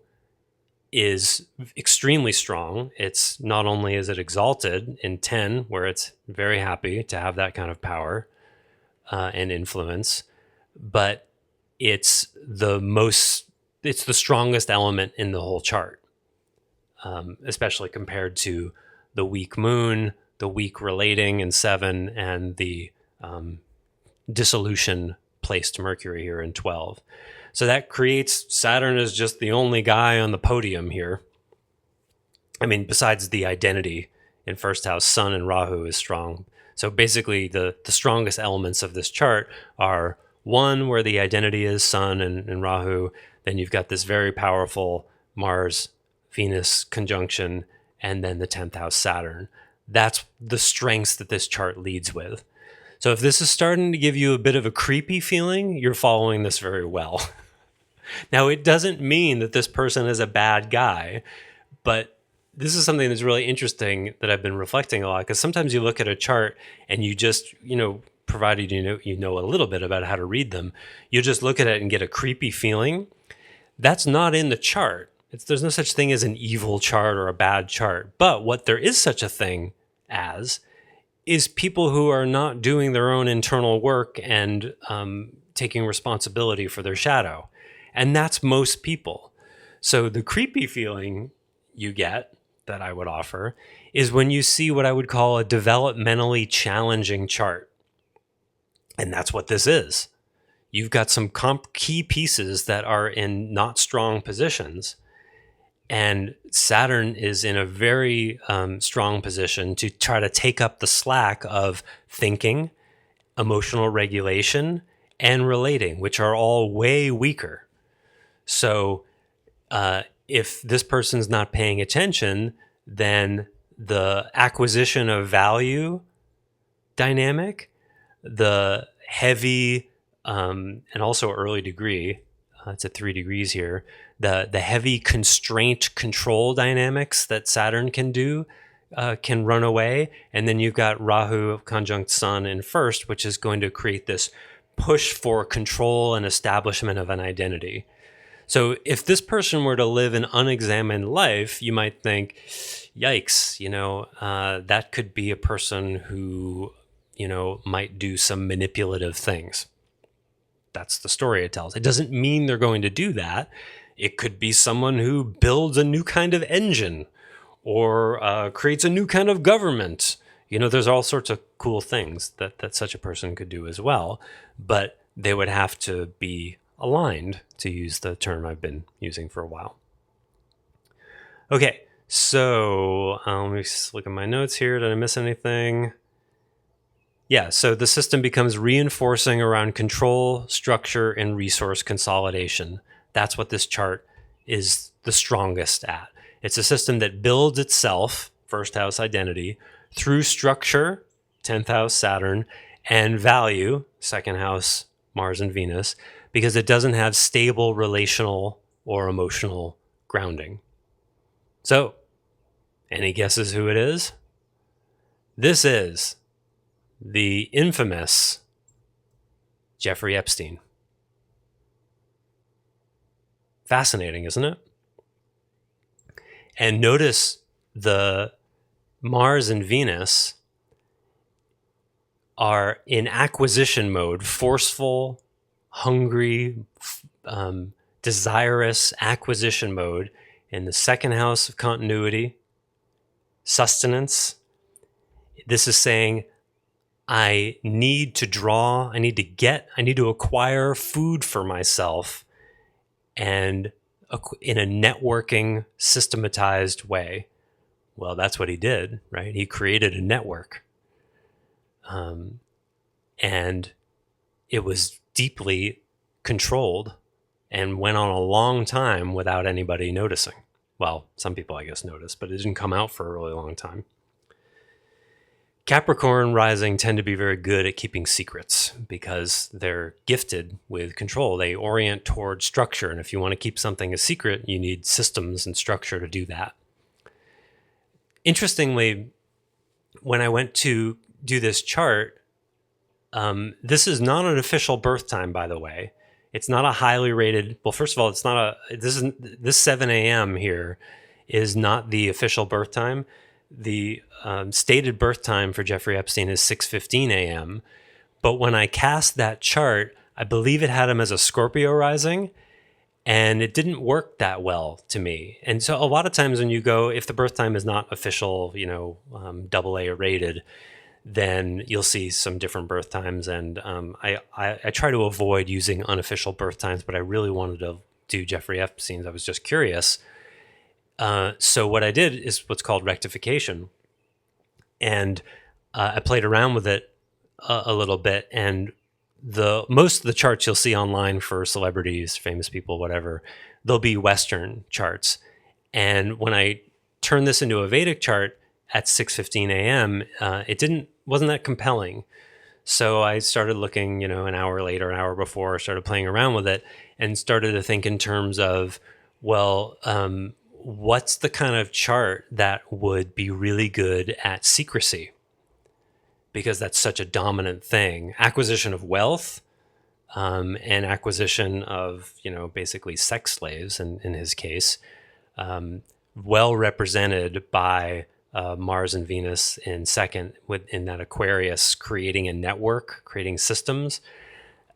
is extremely strong. It's not only is it exalted in 10, where it's very happy to have that kind of power and influence, but it's the strongest element in the whole chart, especially compared to the weak moon, the weak relating in 7, and the dissolution placed Mercury here in 12. So that creates Saturn as just the only guy on the podium here. I mean, besides the identity in first house, Sun and Rahu is strong. So basically the strongest elements of this chart are 1, where the identity is Sun and Rahu. Then you've got this very powerful Mars-Venus conjunction, and then the 10th house Saturn. That's the strengths that this chart leads with. So if this is starting to give you a bit of a creepy feeling, you're following this very well. Now, it doesn't mean that this person is a bad guy, but this is something that's really interesting that I've been reflecting a lot, because sometimes you look at a chart and you just, provided you know a little bit about how to read them, you just look at it and get a creepy feeling. That's not in the chart. There's no such thing as an evil chart or a bad chart. But what there is such a thing as is people who are not doing their own internal work and taking responsibility for their shadow. And that's most people. So the creepy feeling you get that I would offer is when you see what I would call a developmentally challenging chart. And that's what this is. You've got some key pieces that are in not strong positions. And Saturn is in a very strong position to try to take up the slack of thinking, emotional regulation, and relating, which are all way weaker. So if this person's not paying attention, then the acquisition of value dynamic, the heavy and also early degree, it's at 3 degrees here, the heavy constraint control dynamics that Saturn can do can run away. And then you've got Rahu conjunct Sun in first, which is going to create this push for control and establishment of an identity. So if this person were to live an unexamined life, you might think, yikes, that could be a person who, might do some manipulative things. That's the story it tells. It doesn't mean they're going to do that. It could be someone who builds a new kind of engine or creates a new kind of government. There's all sorts of cool things that such a person could do as well, but they would have to be aligned, to use the term I've been using for a while. Okay, so let me just look at my notes here. Did I miss anything? Yeah, so the system becomes reinforcing around control, structure, and resource consolidation. That's what this chart is the strongest at. It's a system that builds itself, first house identity, through structure, 10th house Saturn, and value, second house Mars and Venus, because it doesn't have stable relational or emotional grounding. So, any guesses who it is? This is the infamous Jeffrey Epstein. Fascinating, isn't it? And notice the Mars and Venus are in acquisition mode, forceful, hungry, desirous acquisition mode in the second house of continuity, sustenance. This is saying, I need to draw, I need to acquire food for myself, and in a networking, systematized way. Well, that's what he did, right? He created a network. And it was deeply controlled and went on a long time without anybody noticing. Well, some people, I guess, noticed, but it didn't come out for a really long time. Capricorn rising tend to be very good at keeping secrets because they're gifted with control. They orient toward structure. And if you want to keep something a secret, you need systems and structure to do that. Interestingly, when I went to do this chart, this is not an official birth time, by the way. It's not a highly rated. Well, first of all, it's not this 7 a.m. here is not the official birth time. The stated birth time for Jeffrey Epstein is 6:15 a.m. But when I cast that chart, I believe it had him as a Scorpio rising, and it didn't work that well to me. And so a lot of times when you go, if the birth time is not official, AA rated, then you'll see some different birth times. And I try to avoid using unofficial birth times, but I really wanted to do Jeffrey Epstein's. I was just curious. So what I did is what's called rectification. And I played around with it a little bit. And most of the charts you'll see online for celebrities, famous people, whatever, they'll be Western charts. And when I turned this into a Vedic chart at 6:15 a.m., it wasn't that compelling. So I started looking, an hour later, an hour before, started playing around with it and started to think in terms of, what's the kind of chart that would be really good at secrecy? Because that's such a dominant thing. Acquisition of wealth and acquisition of, basically sex slaves in his case, well represented by Mars and Venus in second in that Aquarius, creating a network, creating systems.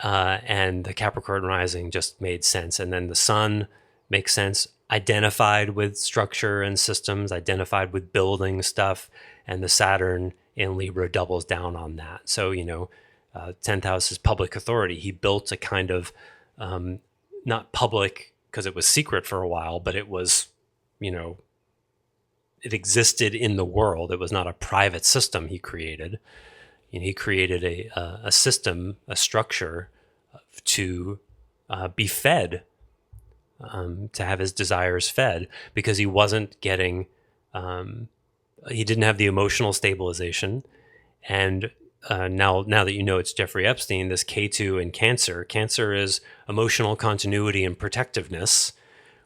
And the Capricorn rising just made sense. And then the sun makes sense, identified with structure and systems, identified with building stuff. And the Saturn in Libra doubles down on that. So, 10th house is public authority. He built a kind of, not public because it was secret for a while, but it was, it existed in the world. It was not a private system he created. He created a system, a structure to be fed, to have his desires fed, because he wasn't getting, he didn't have the emotional stabilization. And now that it's Jeffrey Epstein, this K2 in Cancer. Cancer is emotional continuity and protectiveness.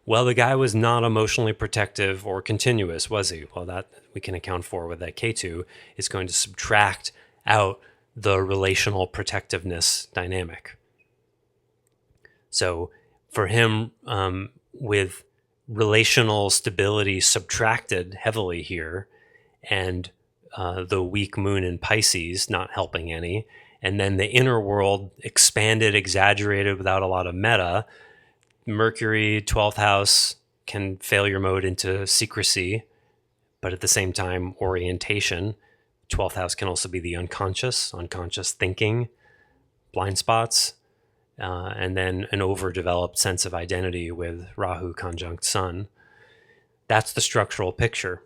Well, the guy was not emotionally protective or continuous, was he? Well, that we can account for with that K2. It's going to subtract out the relational protectiveness dynamic. So for him, with relational stability subtracted heavily here, and the weak moon in Pisces not helping any, and then the inner world expanded, exaggerated without a lot of meta. Mercury, 12th house, can failure mode into secrecy, but at the same time, orientation. 12th house can also be the unconscious thinking, blind spots, and then an overdeveloped sense of identity with Rahu conjunct Sun. That's the structural picture.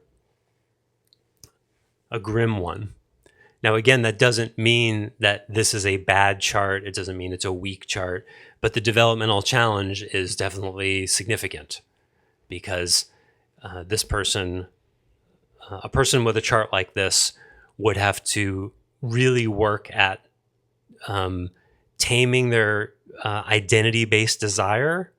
A grim one. Now, again, that doesn't mean that this is a bad chart. It doesn't mean it's a weak chart, but the developmental challenge is definitely significant because this person, a person with a chart like this, would have to really work at taming their identity-based desire.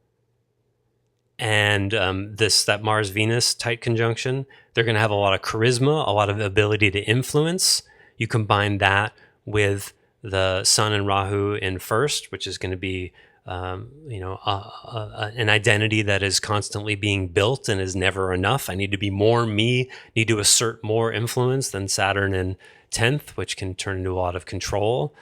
And that Mars-Venus tight conjunction, they're going to have a lot of charisma, a lot of ability to influence. You combine that with the Sun and Rahu in first, which is going to be an identity that is constantly being built and is never enough. I need to be more me, need to assert more influence than Saturn in 10th, which can turn into a lot of control.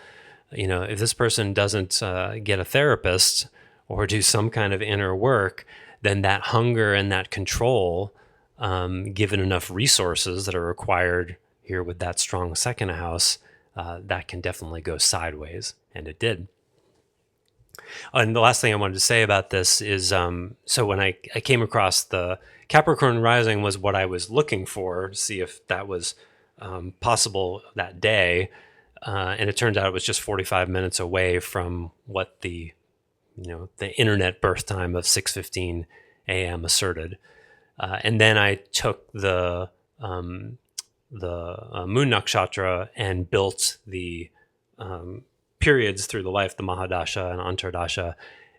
If this person doesn't get a therapist or do some kind of inner work, then that hunger and that control, given enough resources that are required here with that strong second house, that can definitely go sideways. And it did. And the last thing I wanted to say about this is, so when I came across the Capricorn rising was what I was looking for, to see if that was possible that day. And it turned out it was just 45 minutes away from what the internet birth time of 6:15 a.m. asserted. And then I took the moon nakshatra and built the periods through the life, the Mahadasha and Antardasha.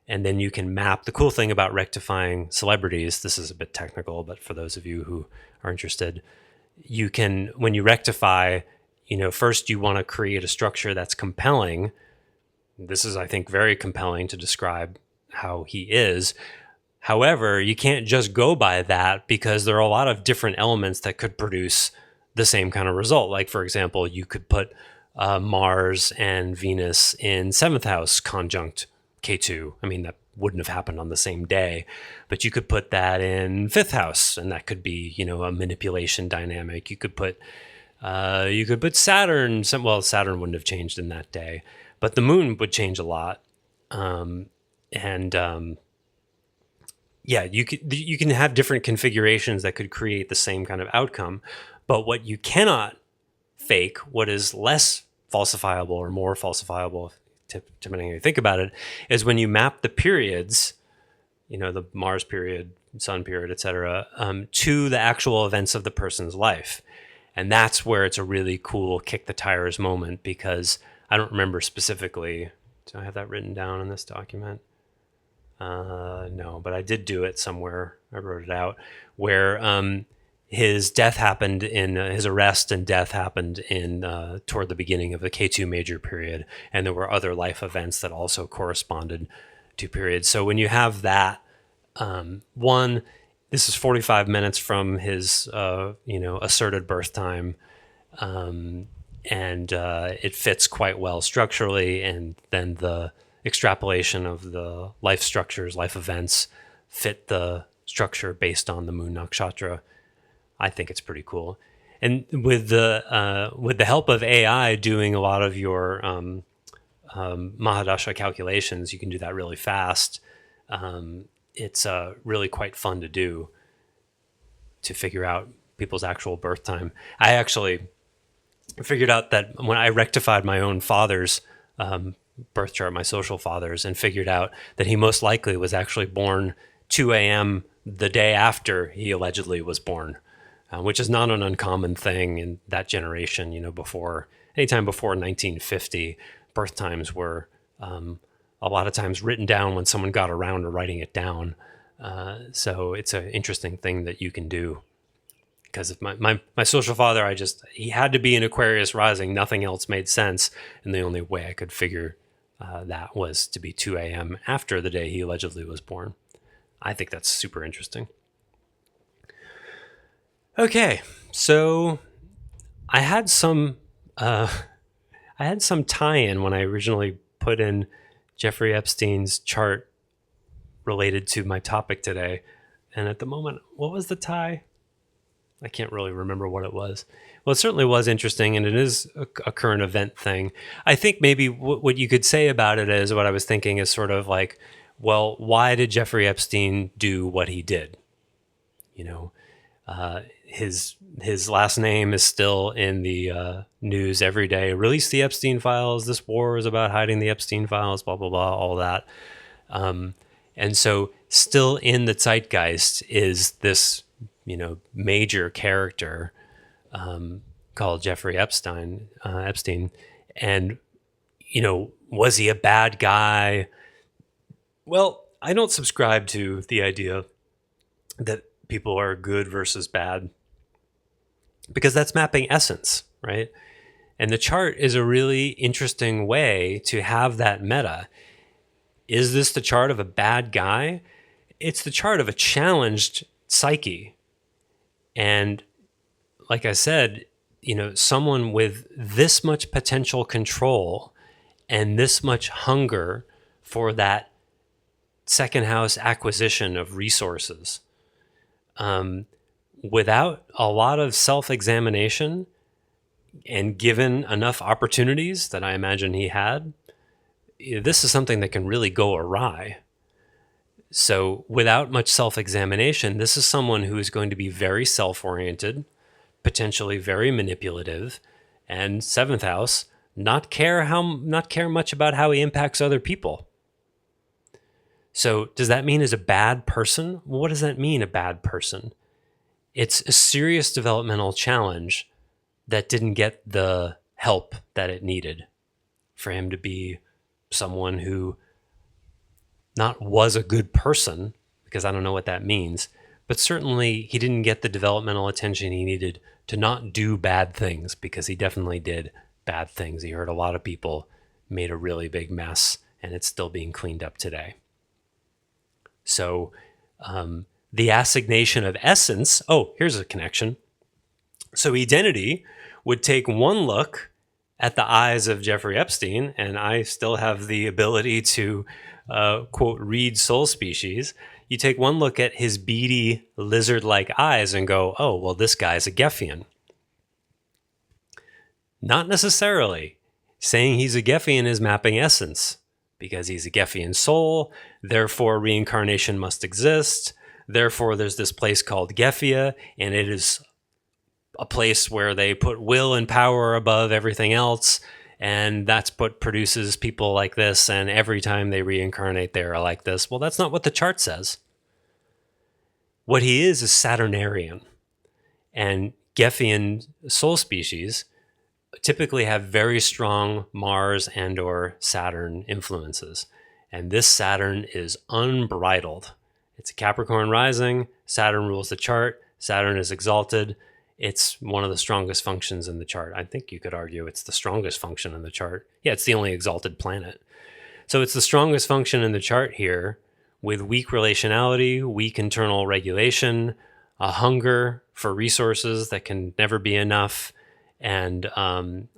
And then you can map. The cool thing about rectifying celebrities, this is a bit technical, but for those of you who are interested, you can, when you rectify, first you want to create a structure that's compelling. This is, I think, very compelling to describe how he is. However, you can't just go by that because there are a lot of different elements that could produce the same kind of result. Like, for example, you could put Mars and Venus in 7th house conjunct K2. I mean, that wouldn't have happened on the same day, but you could put that in 5th house, and that could be, a manipulation dynamic. You could put Saturn. Saturn wouldn't have changed in that day, but the moon would change a lot. You can have different configurations that could create the same kind of outcome. But what you cannot fake, what is less falsifiable or more falsifiable, depending on how you think about it, is when you map the periods, the Mars period, Sun period, etc., to the actual events of the person's life. And that's where it's a really cool kick the tires moment, because I don't remember specifically. Do I have that written down in this document? No, but I did do it somewhere. I wrote it out, where his death happened in his arrest and death happened in toward the beginning of the K2 major period, and there were other life events that also corresponded to periods. So when you have that, this is 45 minutes from his asserted birth time, and it fits quite well structurally, and then the extrapolation of the life structures, life events fit the structure based on the moon nakshatra. I think it's pretty cool. And with the help of AI doing a lot of your Mahadasha calculations, you can do that really fast. It's really quite fun to do, to figure out people's actual birth time. I actually figured out that when I rectified my own father's birth chart, my social father's, and figured out that he most likely was actually born 2 a.m. the day after he allegedly was born. Which is not an uncommon thing in that generation. Anytime before 1950, birth times were a lot of times written down when someone got around to writing it down. So it's an interesting thing that you can do. Because if my social father, he had to be in Aquarius rising. Nothing else made sense. And the only way I could figure that was to be 2 a.m. after the day he allegedly was born. I think that's super interesting. Okay, so I had some tie-in when I originally put in Jeffrey Epstein's chart related to my topic today, and at the moment, what was the tie? I can't really remember what it was. Well, it certainly was interesting, and it is a current event thing. I think maybe what you could say about it is, what I was thinking is sort of like, well, why did Jeffrey Epstein do what he did? his last name is still in the news every day. Release the Epstein files. This war is about hiding the Epstein files. Blah blah blah. All that. And so, still in the zeitgeist is this, major character called Jeffrey Epstein. And was he a bad guy? Well, I don't subscribe to the idea that people are good versus bad, because that's mapping essence, right? And the chart is a really interesting way to have that meta. Is this the chart of a bad guy? It's the chart of a challenged psyche. And like I said, someone with this much potential control and this much hunger for that second house acquisition of resources, without a lot of self-examination and given enough opportunities that I imagine he had, this is something that can really go awry. So without much self-examination, this is someone who is going to be very self-oriented, potentially very manipulative, and seventh house, not care much about how he impacts other people. So does that mean he's a bad person? Well, what does that mean, a bad person? It's a serious developmental challenge that didn't get the help that it needed for him to be someone who not was a good person, because I don't know what that means, but certainly he didn't get the developmental attention he needed to not do bad things, because he definitely did bad things. He hurt a lot of people, made a really big mess, and it's still being cleaned up today. So the assignation of essence, here's a connection. So identity would take one look at the eyes of Jeffrey Epstein, and I still have the ability to, quote, read soul species. You take one look at his beady lizard-like eyes and go, oh, well, this guy's a Geffian. Not necessarily. Saying he's a Geffian is mapping essence, because he's a Geffian soul, therefore reincarnation must exist, therefore there's this place called Geffia, and it is a place where they put will and power above everything else, and that's what produces people like this, and every time they reincarnate they are like this. Well, that's not what the chart says. What he is Saturnarian, and Geffian soul species typically have very strong Mars and or Saturn influences, and this Saturn is unbridled. It's a Capricorn rising, Saturn rules the chart, Saturn is exalted. It's one of the strongest functions in the chart. I think you could argue it's the strongest function in the chart. Yeah, it's the only exalted planet. So it's the strongest function in the chart here, with weak relationality, weak internal regulation, a hunger for resources that can never be enough, and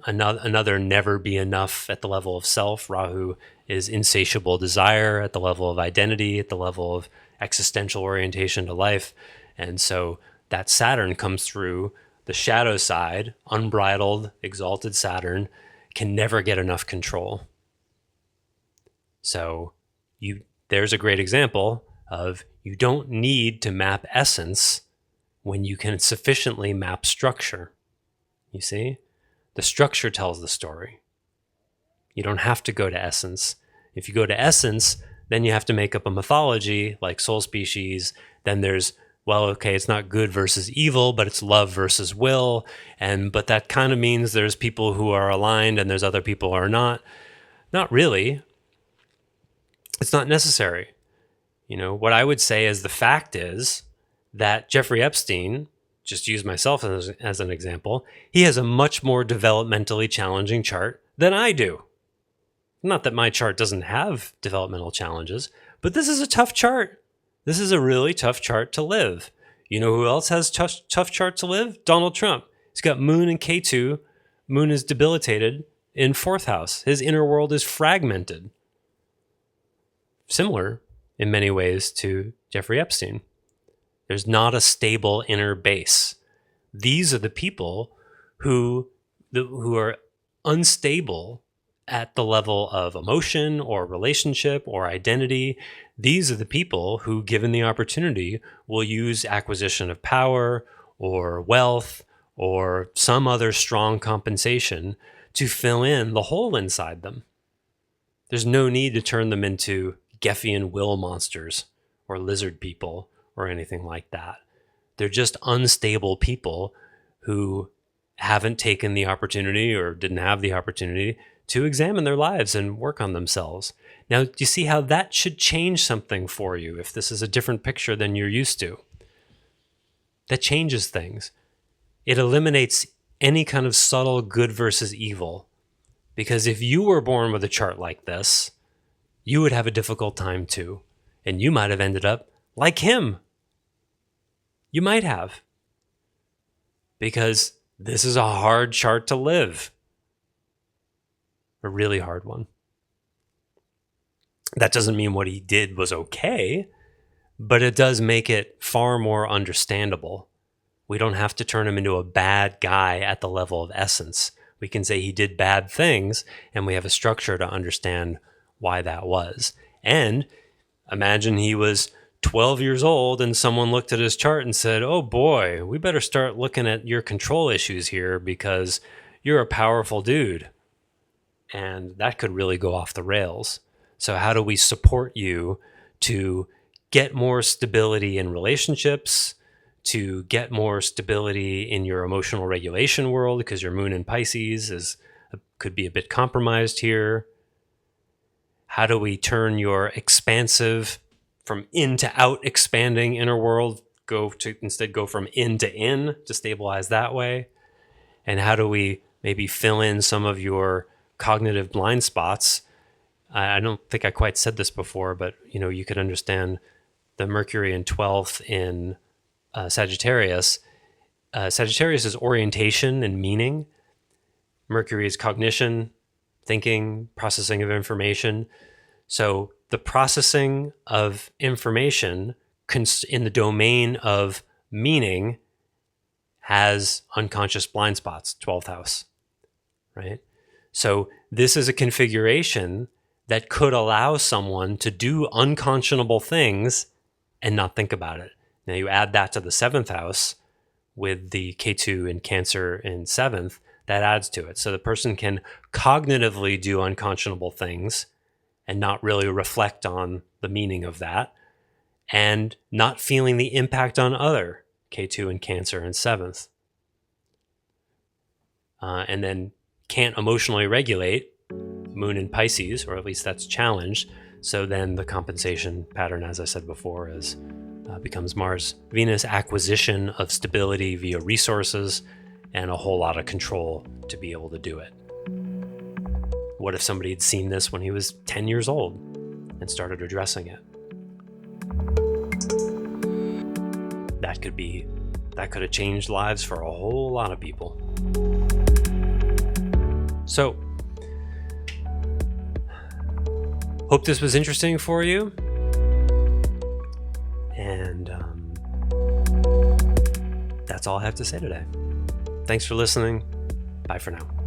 another never be enough at the level of self. Rahu is insatiable desire at the level of identity, at the level of existential orientation to life. And so that Saturn comes through the shadow side, unbridled, exalted Saturn, can never get enough control. So there's a great example of you don't need to map essence when you can sufficiently map structure. You see? The structure tells the story. You don't have to go to essence. If you go to essence, then you have to make up a mythology like soul species. Then there's, well, okay, it's not good versus evil, but it's love versus will. But that kind of means there's people who are aligned and there's other people who are not. Not really. It's not necessary. What I would say is the fact is that Jeffrey Epstein, just use myself as an example, he has a much more developmentally challenging chart than I do. Not that my chart doesn't have developmental challenges, but this is a tough chart. This is a really tough chart to live. You know who else has tough chart to live? Donald Trump. He's got Moon in K2. Moon is debilitated in 4th house. His inner world is fragmented. Similar in many ways to Jeffrey Epstein. There's not a stable inner base. These are the people who are unstable at the level of emotion or relationship or identity. These are the people who, given the opportunity, will use acquisition of power or wealth or some other strong compensation to fill in the hole inside them. There's no need to turn them into Geffian will monsters or lizard people or anything like that. They're just unstable people who haven't taken the opportunity or didn't have the opportunity to examine their lives and work on themselves. Now, do you see how that should change something for you if this is a different picture than you're used to? That changes things. It eliminates any kind of subtle good versus evil. Because if you were born with a chart like this, you would have a difficult time too. And you might have ended up like him. You might have. Because this is a hard chart to live. A really hard one. That doesn't mean what he did was okay, but it does make it far more understandable. We don't have to turn him into a bad guy at the level of essence. We can say he did bad things, and we have a structure to understand why that was. And imagine he was 12 years old and someone looked at his chart and said, oh boy, we better start looking at your control issues here because you're a powerful dude. And that could really go off the rails. So how do we support you to get more stability in relationships, to get more stability in your emotional regulation world, because your moon in Pisces could be a bit compromised here? How do we turn your expansive from in to out expanding inner world instead go from in to stabilize that way? And how do we maybe fill in some of your cognitive blind spots? I don't think I quite said this before, but you could understand the Mercury in 12th in Sagittarius. Sagittarius is orientation and meaning. Mercury is cognition, thinking, processing of information. So the processing of information in the domain of meaning has unconscious blind spots, 12th house, right? So this is a configuration that could allow someone to do unconscionable things and not think about it. Now you add that to the 7th house with the K2 in Cancer in 7th, that adds to it. So the person can cognitively do unconscionable things and not really reflect on the meaning of that, and not feeling the impact on other K2 in Cancer in 7th. And then can't emotionally regulate, moon in Pisces, or at least that's challenged. So then the compensation pattern, as I said before, becomes Mars, Venus, acquisition of stability via resources and a whole lot of control to be able to do it. What if somebody had seen this when he was 10 years old and started addressing it? That could have changed lives for a whole lot of people. So, hope this was interesting for you. And that's all I have to say today. Thanks for listening. Bye for now.